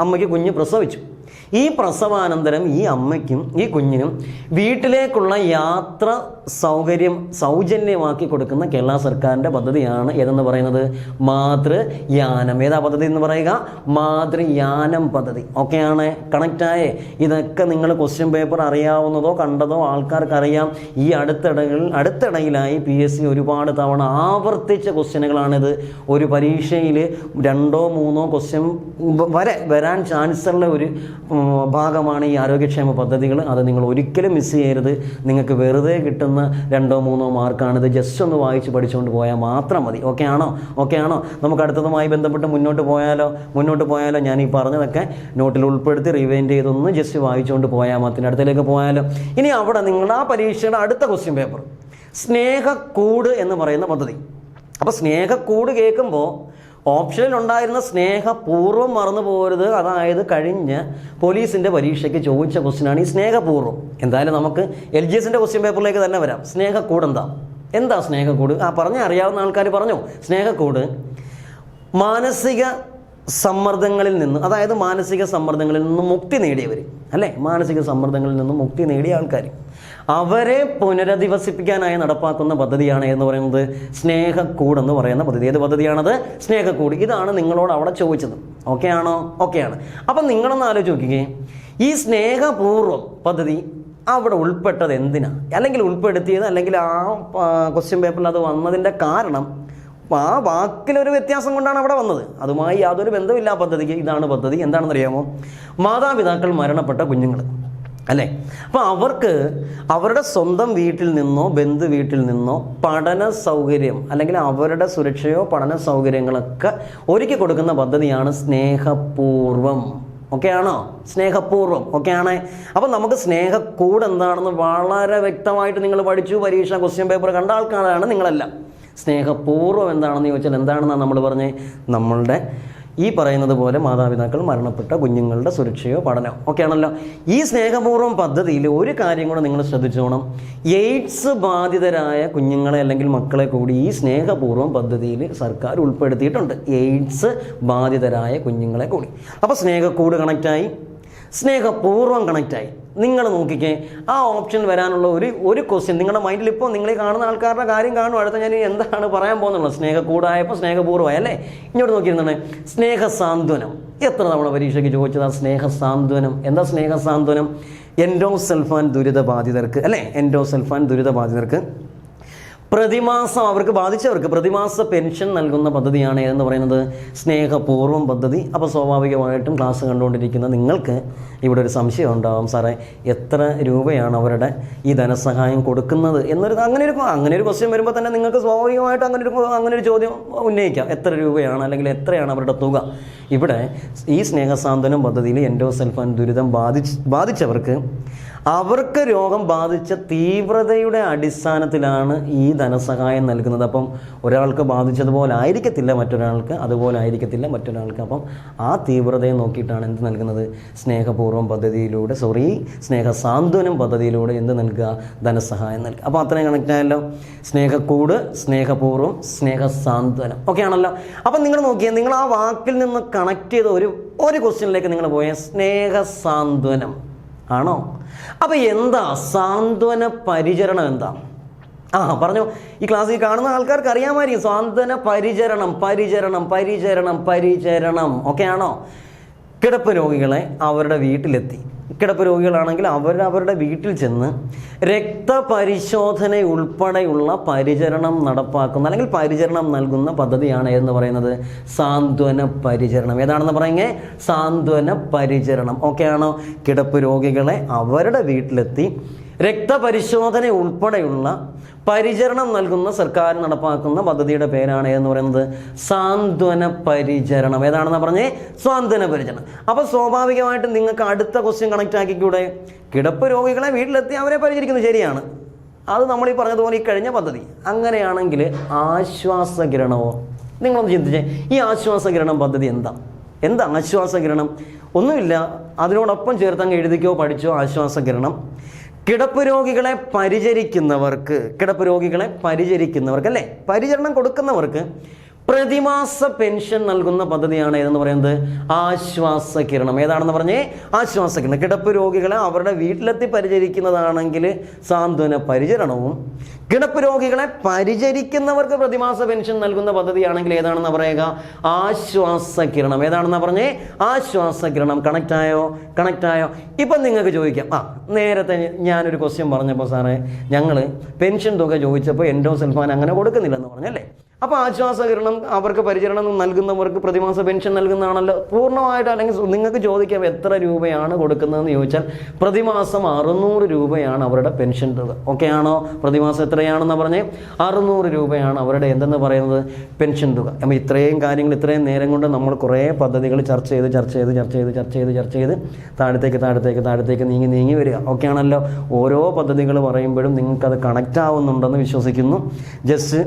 അമ്മയ്ക്ക് കുഞ്ഞ് പ്രസവിച്ചു, ഈ പ്രസവാനന്തരം ഈ അമ്മയ്ക്കും ഈ കുഞ്ഞിനും വീട്ടിലേക്കുള്ള യാത്ര സൗജന്യമാക്കി കൊടുക്കുന്ന കേരള സർക്കാരിൻ്റെ പദ്ധതിയാണ് ഏതെന്ന് പറയുന്നത് മാതൃയാനം. ഏതാ പദ്ധതി എന്ന് പറയുക? മാതൃയാനം പദ്ധതി. ഓക്കെയാണ്, കണക്റ്റായേ? ഇതൊക്കെ നിങ്ങൾ ക്വസ്റ്റ്യൻ പേപ്പർ അറിയാവുന്നതോ കണ്ടതോ ആൾക്കാർക്ക് അറിയാം. ഈ അടുത്തിടയിലായി PSC ഒരുപാട് തവണ ആവർത്തിച്ച ക്വസ്റ്റ്യനുകളാണിത്. ഒരു പരീക്ഷയിൽ 2 or 3 ക്വസ്റ്റ്യൻ വരാൻ ചാൻസുള്ള ഒരു ഭാഗമാണ് ഈ ആരോഗ്യക്ഷേമ പദ്ധതികൾ. അത് നിങ്ങൾ ഒരിക്കലും മിസ് ചെയ്യരുത്. നിങ്ങൾക്ക് വെറുതെ കിട്ടുന്ന 2 or 3 മാർക്കാണിത്. ജസ്റ്റ് ഒന്ന് വായിച്ച് പഠിച്ചുകൊണ്ട് പോയാൽ മാത്രം മതി. ഓക്കെ ആണോ? നമുക്ക് അടുത്തതുമായി ബന്ധപ്പെട്ട് മുന്നോട്ട് പോയാലോ? ഞാൻ ഈ പറഞ്ഞതൊക്കെ നോട്ടിൽ ഉൾപ്പെടുത്തി റിവൈൻഡ് ചെയ്തൊന്ന് ജസ്റ്റ് വായിച്ചുകൊണ്ട് പോയാൽ മാത്രം അടുത്തേക്ക് പോയാലോ. ഇനി അവിടെ നിങ്ങൾ ആ പരീക്ഷയുടെ അടുത്ത ക്വസ്റ്റ്യൻ പേപ്പർ സ്നേഹക്കൂട് എന്ന് പറയുന്ന പദ്ധതി. അപ്പോൾ സ്നേഹക്കൂട് കേൾക്കുമ്പോൾ ഓപ്ഷനിൽ ഉണ്ടായിരുന്ന സ്നേഹപൂർവ്വം മറന്നു പോകരുത്. അതായത് കഴിഞ്ഞ പോലീസിൻ്റെ പരീക്ഷയ്ക്ക് ചോദിച്ച ക്വസ്റ്റ്യനാണ് ഈ സ്നേഹപൂർവ്വം. എന്തായാലും നമുക്ക് LGSൻ്റെ ക്വസ്റ്റ്യൻ പേപ്പറിലേക്ക് തന്നെ വരാം. സ്നേഹക്കൂട് എന്താ സ്നേഹക്കൂട്? പറഞ്ഞ അറിയാവുന്ന ആൾക്കാർ പറഞ്ഞു. സ്നേഹക്കൂട് മാനസിക സമ്മർദ്ദങ്ങളിൽ നിന്ന്, അതായത് മാനസിക സമ്മർദ്ദങ്ങളിൽ നിന്ന് മുക്തി നേടിയവർ അല്ലേ, മാനസിക സമ്മർദ്ദങ്ങളിൽ നിന്ന് മുക്തി നേടിയ ആൾക്കാർ, അവരെ പുനരധിവസിപ്പിക്കാനായി നടപ്പാക്കുന്ന പദ്ധതിയാണ് എന്ന് പറയുന്നത് സ്നേഹക്കൂട് എന്ന് പറയുന്ന പദ്ധതി. ഏത് പദ്ധതിയാണത്? സ്നേഹക്കൂട്. ഇതാണ് നിങ്ങളോട് അവിടെ ചോദിച്ചത്. ഓക്കെയാണ്. അപ്പം നിങ്ങളൊന്ന് ആലോചിച്ച് നോക്കിക്കേ, ഈ സ്നേഹപൂർവ്വം പദ്ധതി അവിടെ ഉൾപ്പെട്ടത് എന്തിനാ, അല്ലെങ്കിൽ ഉൾപ്പെടുത്തിയത്, അല്ലെങ്കിൽ ആ ക്വസ്റ്റ്യൻ പേപ്പറിൽ അത് വന്നതിൻ്റെ കാരണം ആ വാക്കിലൊരു വ്യത്യാസം കൊണ്ടാണ് അവിടെ വന്നത്. അതുമായി യാതൊരു ബന്ധമില്ല ആ പദ്ധതിക്ക്. ഇതാണ് പദ്ധതി. എന്താണെന്നറിയാമോ? മാതാപിതാക്കൾ മരണപ്പെട്ട കുഞ്ഞുങ്ങൾ അല്ലേ, അപ്പോൾ അവർക്ക് അവരുടെ സ്വന്തം വീട്ടിൽ നിന്നോ ബന്ധു വീട്ടിൽ നിന്നോ പഠന സൗകര്യം അല്ലെങ്കിൽ അവരുടെ സുരക്ഷയോ പഠന സൗകര്യങ്ങളൊക്കെ ഒരുക്കി കൊടുക്കുന്ന പദ്ധതിയാണ് സ്നേഹപൂർവ്വം. ഓക്കെയാണോ? സ്നേഹപൂർവ്വം. ഓക്കെയാണ്. അപ്പം നമുക്ക് സ്നേഹക്കൂട് എന്താണെന്ന് വളരെ വ്യക്തമായിട്ട് നിങ്ങൾ പഠിച്ചു. പരീക്ഷ ക്വസ്റ്റ്യൻ പേപ്പർ കണ്ട ആൾക്കാരാണ് നിങ്ങളെല്ലാം. സ്നേഹപൂർവ്വം എന്താണെന്ന് ചോദിച്ചാൽ എന്താണെന്നാണ് നമ്മൾ പറഞ്ഞത്? നമ്മളുടെ ഈ പറയുന്നത് പോലെ മാതാപിതാക്കൾ മരണപ്പെട്ട കുഞ്ഞുങ്ങളുടെ സുരക്ഷയോ പഠനമോ. ഓക്കെ ആണല്ലോ. ഈ സ്നേഹപൂർവ്വം പദ്ധതിയിൽ ഒരു കാര്യം കൂടെ നിങ്ങൾ ശ്രദ്ധിച്ചോണം. എയ്ഡ്സ് ബാധിതരായ കുഞ്ഞുങ്ങളെ അല്ലെങ്കിൽ മക്കളെ കൂടി ഈ സ്നേഹപൂർവ്വം പദ്ധതിയിൽ സർക്കാർ ഉൾപ്പെടുത്തിയിട്ടുണ്ട്. എയ്ഡ്സ് ബാധിതരായ കുഞ്ഞുങ്ങളെ കൂടി. അപ്പോൾ സ്നേഹക്കൂട് കണക്റ്റായി, സ്നേഹപൂർവ്വം കണക്റ്റായി. നിങ്ങൾ നോക്കിക്കേ, ആ ഓപ്ഷൻ വരാനുള്ള ഒരു ക്വസ്റ്റ്യൻ നിങ്ങളുടെ മൈൻഡിൽ ഇപ്പോൾ നിങ്ങൾ കാണുന്ന ആൾക്കാരുടെ കാര്യം കാണും. അടുത്ത ഞാൻ എന്താണ് പറയാൻ പോകുന്നുള്ളത്? സ്നേഹക്കൂടായപ്പോൾ സ്നേഹപൂർവ്വമായി അല്ലേ. ഇങ്ങോട്ട് നോക്കിയിരുന്നാണ് സ്നേഹസാന്ത്വനം. എത്ര തവണ പരീക്ഷയ്ക്ക് ചോദിച്ചതാ സ്നേഹസാന്ത്വനം. എന്താ സ്നേഹസാന്ത്വനം? എൻഡോസൾഫാൻ ദുരിതബാധിതർക്ക് അല്ലേ, എൻഡോസൾഫാൻ ദുരിതബാധിതർക്ക് പ്രതിമാസം അവർക്ക് ബാധിച്ചവർക്ക് പ്രതിമാസ പെൻഷൻ നൽകുന്ന പദ്ധതിയാണ് എന്ന് പറയുന്നത് സ്നേഹപൂർവ്വം പദ്ധതി. അപ്പോൾ സ്വാഭാവികമായിട്ടും ക്ലാസ് കണ്ടുകൊണ്ടിരിക്കുന്ന നിങ്ങൾക്ക് ഇവിടെ ഒരു സംശയം ഉണ്ടാവും, സാറേ എത്ര രൂപയാണ് അവരുടെ ഈ ധനസഹായം കൊടുക്കുന്നത് എന്നൊരു അങ്ങനെ ഒരു ക്വസ്റ്റ്യൻ വരുമ്പോൾ തന്നെ നിങ്ങൾക്ക് സ്വാഭാവികമായിട്ടും അങ്ങനെ ഒരു ചോദ്യം ഉന്നയിക്കാം. എത്ര രൂപയാണ് അല്ലെങ്കിൽ എത്രയാണ് അവരുടെ തുക? ഇവിടെ ഈ സ്നേഹസാന്ത്വനം പദ്ധതിയിൽ എൻഡോസൾഫാൻ ദുരിതം ബാധിച്ചവർക്ക് അവർക്ക് രോഗം ബാധിച്ച തീവ്രതയുടെ അടിസ്ഥാനത്തിലാണ് ഈ ധനസഹായം നൽകുന്നത്. അപ്പം ഒരാൾക്ക് ബാധിച്ചതുപോലെ ആയിരിക്കത്തില്ല മറ്റൊരാൾക്ക്, അതുപോലെ ആയിരിക്കത്തില്ല മറ്റൊരാൾക്ക്. അപ്പം ആ തീവ്രതയെ നോക്കിയിട്ടാണ് എന്ത് നൽകുന്നത്? സ്നേഹപൂർവ്വം പദ്ധതിയിലൂടെ സ്നേഹസാന്ത്വനം പദ്ധതിയിലൂടെ എന്ത് നൽകുക? ധനസഹായം നൽകുക. അപ്പോൾ അത്രയും കണക്റ്റായല്ലോ. സ്നേഹക്കൂട്, സ്നേഹപൂർവ്വം, സ്നേഹസാന്ത്വനം. ഓക്കെ ആണല്ലോ. അപ്പം നിങ്ങൾ നോക്കിയേ, നിങ്ങൾ ആ വാക്കിൽ നിന്ന് കണക്ട് ചെയ്ത ഒരു ക്വസ്റ്റ്യനിലേക്ക് നിങ്ങൾ പോയ സ്നേഹസാന്ത്വനം ആണോ? അപ്പം എന്താ സാന്ത്വന പരിചരണം? എന്താ? പറഞ്ഞു. ഈ ക്ലാസ്സിൽ കാണുന്ന ആൾക്കാർക്ക് അറിയാമായിരിക്കും. സാന്ത്വന പരിചരണം. ഓക്കെ ആണോ? കിടപ്പ് രോഗികളെ അവരുടെ വീട്ടിലെത്തി, കിടപ്പ് രോഗികളാണെങ്കിൽ അവരുടെ വീട്ടിൽ ചെന്ന് രക്തപരിശോധന ഉൾപ്പെടെയുള്ള പരിചരണം നടപ്പാക്കുന്ന അല്ലെങ്കിൽ പരിചരണം നൽകുന്ന പദ്ധതിയാണ് എന്ന് പറയുന്നത് സാന്ത്വന പരിചരണം. ഏതാണെന്ന് പറയുന്നത്? സാന്ത്വന പരിചരണം. ഓക്കെ ആണോ? കിടപ്പ് രോഗികളെ അവരുടെ വീട്ടിലെത്തി രക്തപരിശോധന ഉൾപ്പെടെയുള്ള പരിചരണം നൽകുന്ന സർക്കാർ നടപ്പാക്കുന്ന പദ്ധതിയുടെ പേരാണ് എന്ന് പറയുന്നത് സാന്ത്വന പരിചരണം. ഏതാണെന്ന് പറഞ്ഞേ? സാന്ത്വന പരിചരണം. അപ്പോൾ സ്വാഭാവികമായിട്ടും നിങ്ങൾക്ക് അടുത്ത ക്വസ്റ്റ്യൻ കണക്റ്റ് ആക്കിക്കൂടെ? കിടപ്പ് രോഗികളെ വീട്ടിലെത്തി അവരെ പരിചരിക്കുന്നത് ശരിയാണ്. അത് നമ്മൾ ഈ പറഞ്ഞതുപോലെ ഈ കഴിഞ്ഞ പദ്ധതി. അങ്ങനെയാണെങ്കിൽ ആശ്വാസകിരണമോ? നിങ്ങളൊന്ന് ചിന്തിച്ചേ, ഈ ആശ്വാസകിരണം പദ്ധതി എന്താ ആശ്വാസകിരണം? ഒന്നുമില്ല, അതിനോടൊപ്പം ചേർത്തങ്ങ് എഴുതിക്കോ, പഠിച്ചോ. ആശ്വാസകിരണം കിടപ്പ് രോഗികളെ പരിചരിക്കുന്നവർക്ക് അല്ലേ, പരിചരണം കൊടുക്കുന്നവർക്ക് പ്രതിമാസ പെൻഷൻ നൽകുന്ന പദ്ധതിയാണ് ഏതെന്ന് പറയുന്നത് ആശ്വാസ കിരണം. ഏതാണെന്ന് പറഞ്ഞേ? ആശ്വാസ കിരണം. കിടപ്പ് രോഗികളെ അവരുടെ വീട്ടിലെത്തി പരിചരിക്കുന്നതാണെങ്കിൽ സാന്ത്വന പരിചരണവും, കിടപ്പ് രോഗികളെ പരിചരിക്കുന്നവർക്ക് പ്രതിമാസ പെൻഷൻ നൽകുന്ന പദ്ധതിയാണെങ്കിൽ ഏതാണെന്ന് പറയുക? ആശ്വാസ കിരണം. ഏതാണെന്ന് പറഞ്ഞേ? ആശ്വാസ കിരണം. കണക്റ്റായോ? ഇപ്പം നിങ്ങൾക്ക് ചോദിക്കാം, നേരത്തെ ഞാനൊരു ക്വസ്റ്റ്യൻ പറഞ്ഞപ്പോൾ സാറേ ഞങ്ങൾ പെൻഷൻ തുക ചോദിച്ചപ്പോൾ എൻഡോസൾഫാൻ അങ്ങനെ കൊടുക്കുന്നില്ലെന്ന് പറഞ്ഞല്ലേ. അപ്പോൾ ആശ്വാസകിരണം അവർക്ക് പരിചരണം നൽകുന്നവർക്ക് പ്രതിമാസ പെൻഷൻ നൽകുന്നതാണല്ലോ. പൂർണ്ണമായിട്ട് അല്ലെങ്കിൽ നിങ്ങൾക്ക് ചോദിക്കാം എത്ര രൂപയാണ് കൊടുക്കുന്നതെന്ന് ചോദിച്ചാൽ പ്രതിമാസം 600 രൂപയാണ് അവരുടെ പെൻഷൻ തുക. ഓക്കെ ആണോ? പ്രതിമാസം എത്രയാണെന്ന് പറഞ്ഞേ? 600 രൂപയാണ് അവരുടെ എന്തെന്ന് പറയുന്നത് പെൻഷൻ തുക. അപ്പോൾ ഇത്രയും കാര്യങ്ങൾ ഇത്രയും നേരം കൊണ്ട് നമ്മൾ കുറേ പദ്ധതികൾ ചർച്ച ചെയ്ത് താഴത്തേക്ക് നീങ്ങി വരിക. ഓക്കെ ആണല്ലോ? ഓരോ പദ്ധതികൾ പറയുമ്പോഴും നിങ്ങൾക്കത് കണക്റ്റ് ആവുന്നുണ്ടെന്ന് വിശ്വസിക്കുന്നു. ജസ്റ്റ്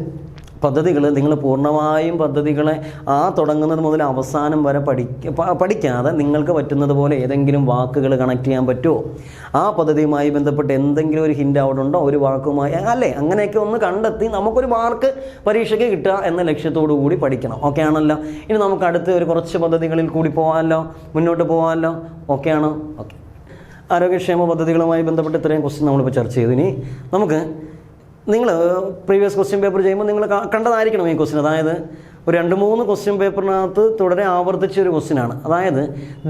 പദ്ധതികൾ നിങ്ങൾ പൂർണ്ണമായും പദ്ധതികളെ തുടങ്ങുന്നത് മുതൽ അവസാനം വരെ പഠിക്കാതെ നിങ്ങൾക്ക് പറ്റുന്നത് പോലെ ഏതെങ്കിലും വാക്കുകൾ കണക്ട് ചെയ്യാൻ പറ്റുമോ? ആ പദ്ധതിയുമായി ബന്ധപ്പെട്ട് എന്തെങ്കിലും ഒരു ഹിൻ്റ് അവിടെ ഉണ്ടോ? ഒരു വാക്കുമായി അല്ലേ? അങ്ങനെയൊക്കെ ഒന്ന് കണ്ടെത്തി നമുക്കൊരു മാർക്ക് പരീക്ഷയ്ക്ക് കിട്ടുക എന്ന ലക്ഷ്യത്തോടു കൂടി പഠിക്കണം. ഓക്കെ ആണല്ലോ? ഇനി നമുക്ക് അടുത്ത ഒരു കുറച്ച് പദ്ധതികളിൽ കൂടി മുന്നോട്ട് പോകാമല്ലോ. ഓക്കെ ആണോ? ഓക്കെ. ആരോഗ്യക്ഷേമ പദ്ധതികളുമായി ബന്ധപ്പെട്ട് ഇത്രയും ക്വസ്റ്റ്യൻ നമ്മളിപ്പോൾ ചർച്ച ചെയ്തു. ഇനി നമുക്ക് നിങ്ങൾ പ്രീവിയസ് ക്വസ്റ്റ്യൻ പേപ്പർ ചെയ്യുമ്പോൾ നിങ്ങൾ കണ്ടതായിരിക്കണം ഈ ക്വസ്റ്റ്യൻ. അതായത് ഒരു 2-3 ക്വസ്റ്റ്യൻ പേപ്പറിനകത്ത് തുടരെ ആവർത്തിച്ച ഒരു ക്വസ്റ്റ്യനാണ്. അതായത്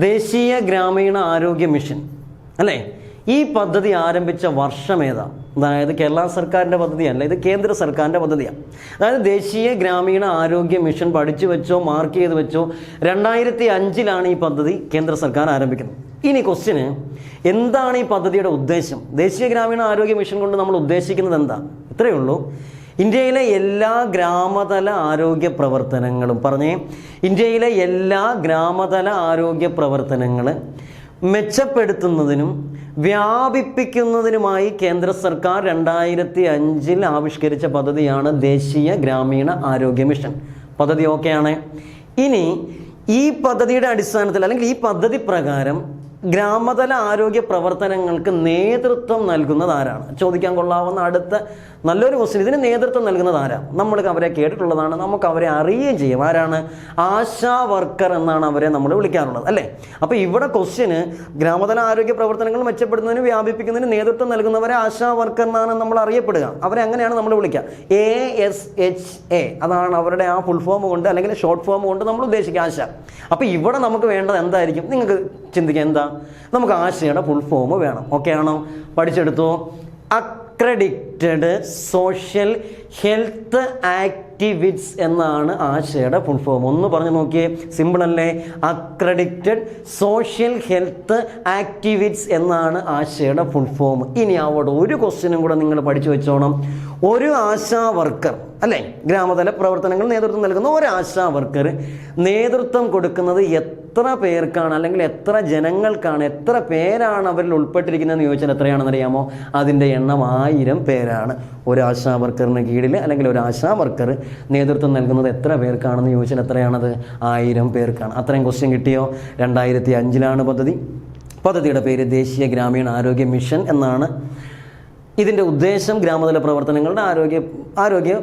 ദേശീയ ഗ്രാമീണ ആരോഗ്യ മിഷൻ അല്ലേ, ഈ പദ്ധതി ആരംഭിച്ച വർഷം ഏതാ? അതായത് കേരള സർക്കാരിൻ്റെ പദ്ധതിയല്ല, ഇത് കേന്ദ്ര സർക്കാരിൻ്റെ പദ്ധതിയാണ്. അതായത് ദേശീയ ഗ്രാമീണ ആരോഗ്യ മിഷൻ പഠിച്ചു വെച്ചോ മാർക്ക് ചെയ്ത് വെച്ചോ 2005 ഈ പദ്ധതി കേന്ദ്ര സർക്കാർ ആരംഭിക്കുന്നത്. ഇനി ക്വസ്റ്റ്യന് എന്താണ് ഈ പദ്ധതിയുടെ ഉദ്ദേശം? ദേശീയ ഗ്രാമീണ ആരോഗ്യ മിഷൻ കൊണ്ട് നമ്മൾ ഉദ്ദേശിക്കുന്നത് എന്താ? ഇത്രയേ ഉള്ളൂ. ഇന്ത്യയിലെ എല്ലാ ഗ്രാമതല ആരോഗ്യ പ്രവർത്തനങ്ങളും ഇന്ത്യയിലെ എല്ലാ ഗ്രാമതല ആരോഗ്യ പ്രവർത്തനങ്ങൾ മെച്ചപ്പെടുത്തുന്നതിനും വ്യാപിപ്പിക്കുന്നതിനുമായി കേന്ദ്ര സർക്കാർ 2005 ആവിഷ്കരിച്ച പദ്ധതിയാണ് ദേശീയ ഗ്രാമീണ ആരോഗ്യ മിഷൻ. പദ്ധതി ഓക്കെയാണ്. ഇനി ഈ പദ്ധതിയുടെ അടിസ്ഥാനത്തിൽ അല്ലെങ്കിൽ ഈ പദ്ധതി പ്രകാരം ഗ്രാമതല ആരോഗ്യ പ്രവർത്തനങ്ങൾക്ക് നേതൃത്വം നൽകുന്നത് ആരാണ്? ചോദിക്കാൻ കൊള്ളാവുന്ന അടുത്ത നല്ലൊരു ക്വസ്റ്റ്യൻ. ഇതിന് നേതൃത്വം നൽകുന്നത് ആരാ? നമ്മൾക്ക് അവരെ കേട്ടിട്ടുള്ളതാണ്, നമുക്ക് അവരെ അറിയുകയും ചെയ്യും. ആരാണ്? ആശാ വർക്കർ എന്നാണ് അവരെ നമ്മൾ വിളിക്കാറുള്ളത് അല്ലേ. അപ്പോൾ ഇവിടെ ക്വസ്റ്റ്യന് ഗ്രാമതല ആരോഗ്യ പ്രവർത്തനങ്ങൾ മെച്ചപ്പെടുന്നതിന് വ്യാപിപ്പിക്കുന്നതിന് നേതൃത്വം നൽകുന്നവരെ ആശാ വർക്കർ എന്നാണ് നമ്മൾ അറിയപ്പെടുക. അവരെ അങ്ങനെയാണ് നമ്മൾ വിളിക്കുക. ASHA അതാണ് അവരുടെ ആ ഫുൾ ഫോം കൊണ്ട് അല്ലെങ്കിൽ ഷോർട്ട് ഫോം കൊണ്ട് നമ്മൾ ഉദ്ദേശിക്കുക, ആശ. അപ്പോൾ ഇവിടെ നമുക്ക് വേണ്ടത് എന്തായിരിക്കും? നിങ്ങൾക്ക് ചിന്തിക്കുക, എന്താ? നമുക്ക് ആശയുടെ ഫുൾ ഫോം വേണം. ഓക്കെ ആണോ? പഠിച്ചെടുത്തോ. അക്രഡിറ്റഡ് സോഷ്യൽ ഹെൽത്ത് ആക്ടിവിറ്റ്സ് എന്നാണ് ആശയുടെ ഫുൾ ഫോം. ഒന്ന് പറഞ്ഞു നോക്കിയേ, സിമ്പിൾ അല്ലേ? അക്രഡിറ്റഡ് സോഷ്യൽ ഹെൽത്ത് ആക്ടിവിറ്റ്സ് എന്നാണ് ആശയുടെ ഫുൾ ഫോം. ഇനി അവിടെ ഒരു ക്വസ്റ്റ്യനും കൂടെ നിങ്ങൾ പഠിച്ചു വെച്ചോണം. ഒരു ആശാ വർക്കർ അല്ലേ, ഗ്രാമതല പ്രവർത്തനങ്ങൾ നേതൃത്വം നൽകുന്ന ഒരു ആശാ വർക്കർ നേതൃത്വം കൊടുക്കുന്നത് എത്ര പേർക്കാണ് അല്ലെങ്കിൽ എത്ര ജനങ്ങൾക്കാണ്, എത്ര പേരാണ് അവരിൽ ഉൾപ്പെട്ടിരിക്കുന്നതെന്ന് ചോദിച്ചാൽ എത്രയാണെന്ന് അറിയാമോ? അതിൻ്റെ എണ്ണം 1000 പേരാണ്. ഒരു ആശാ വർക്കറിന് കീഴിൽ അല്ലെങ്കിൽ ഒരു ആശാ വർക്കർ നേതൃത്വം നൽകുന്നത് എത്ര പേർക്കാണെന്ന് ചോദിച്ചാൽ എത്രയാണത്? 1000 പേർക്കാണ്. അത്രയും ക്വസ്റ്റ്യൻ കിട്ടിയോ? 2005 പദ്ധതി. പദ്ധതിയുടെ പേര് ദേശീയ ഗ്രാമീണ ആരോഗ്യ മിഷൻ എന്നാണ്. ഇതിൻ്റെ ഉദ്ദേശം ഗ്രാമതല പ്രവർത്തനങ്ങളുടെ ആരോഗ്യ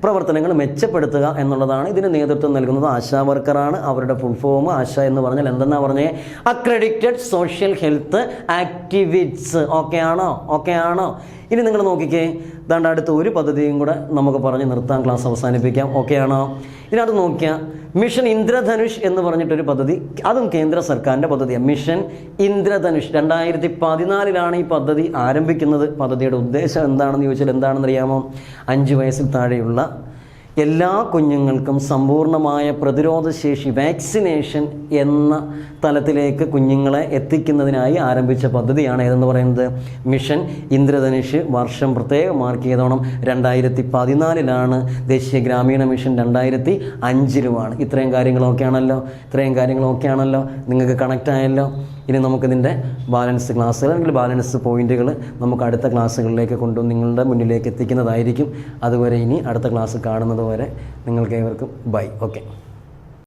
പ്രവർത്തനങ്ങൾ മെച്ചപ്പെടുത്തുക എന്നുള്ളതാണ്. ഇതിന് നേതൃത്വം നൽകുന്നത് ആശാ വർക്കറാണ്. അവരുടെ ഫുൾ ഫോം ആശ എന്ന് പറഞ്ഞാൽ എന്തെന്നാ പറഞ്ഞേ? Accredited social health activists. Okay ആണോ? ഇനി നിങ്ങൾ നോക്കിക്കേ, ദാണ്ട് അടുത്ത ഒരു പദ്ധതിയും കൂടെ നമുക്ക് പറഞ്ഞ് നിർത്താൻ, ക്ലാസ് അവസാനിപ്പിക്കാം. ഓക്കെ ആണോ? ഇതിനകത്ത് നോക്കിയാൽ മിഷൻ ഇന്ദ്രധനുഷ് എന്ന് പറഞ്ഞിട്ടൊരു പദ്ധതി, അതും കേന്ദ്ര സർക്കാരിൻ്റെ പദ്ധതിയാണ്. മിഷൻ ഇന്ദ്രധനുഷ് 2014 ഈ പദ്ധതി ആരംഭിക്കുന്നത്. പദ്ധതിയുടെ ഉദ്ദേശം എന്താണെന്ന് ചോദിച്ചാൽ എന്താണെന്ന് അറിയാമോ? 5 വയസ്സിൽ താഴെയുള്ള എല്ലാ കുഞ്ഞുങ്ങൾക്കും സമ്പൂർണ്ണമായ പ്രതിരോധശേഷി വാക്സിനേഷൻ എന്ന തലത്തിലേക്ക് കുഞ്ഞുങ്ങളെ എത്തിക്കുന്നതിനായി ആരംഭിച്ച പദ്ധതിയാണ് ഏതെന്ന് പറയുന്നത്? മിഷൻ ഇന്ദ്രധനുഷ്. വർഷം പ്രത്യേകം മാർക്ക് ചെയ്തോണം. 2014 ദേശീയ ഗ്രാമീണ മിഷൻ 2005 ഇത്രയും കാര്യങ്ങളൊക്കെ ആണല്ലോ. നിങ്ങൾക്ക് കണക്റ്റ് ആയല്ലോ. ഇനി നമുക്കിതിൻ്റെ ബാലൻസ് ക്ലാസ്സുകൾ അല്ലെങ്കിൽ ബാലൻസ് പോയിന്റുകൾ നമുക്ക് അടുത്ത ക്ലാസ്സുകളിലേക്ക് നിങ്ങളുടെ മുന്നിലേക്ക് എത്തിക്കുന്നതായിരിക്കും. അതുവരെ ഇനി അടുത്ത ക്ലാസ് കാണുന്നത് വരെ നിങ്ങൾക്ക് ഏവർക്കും ബൈ. ഓക്കെ.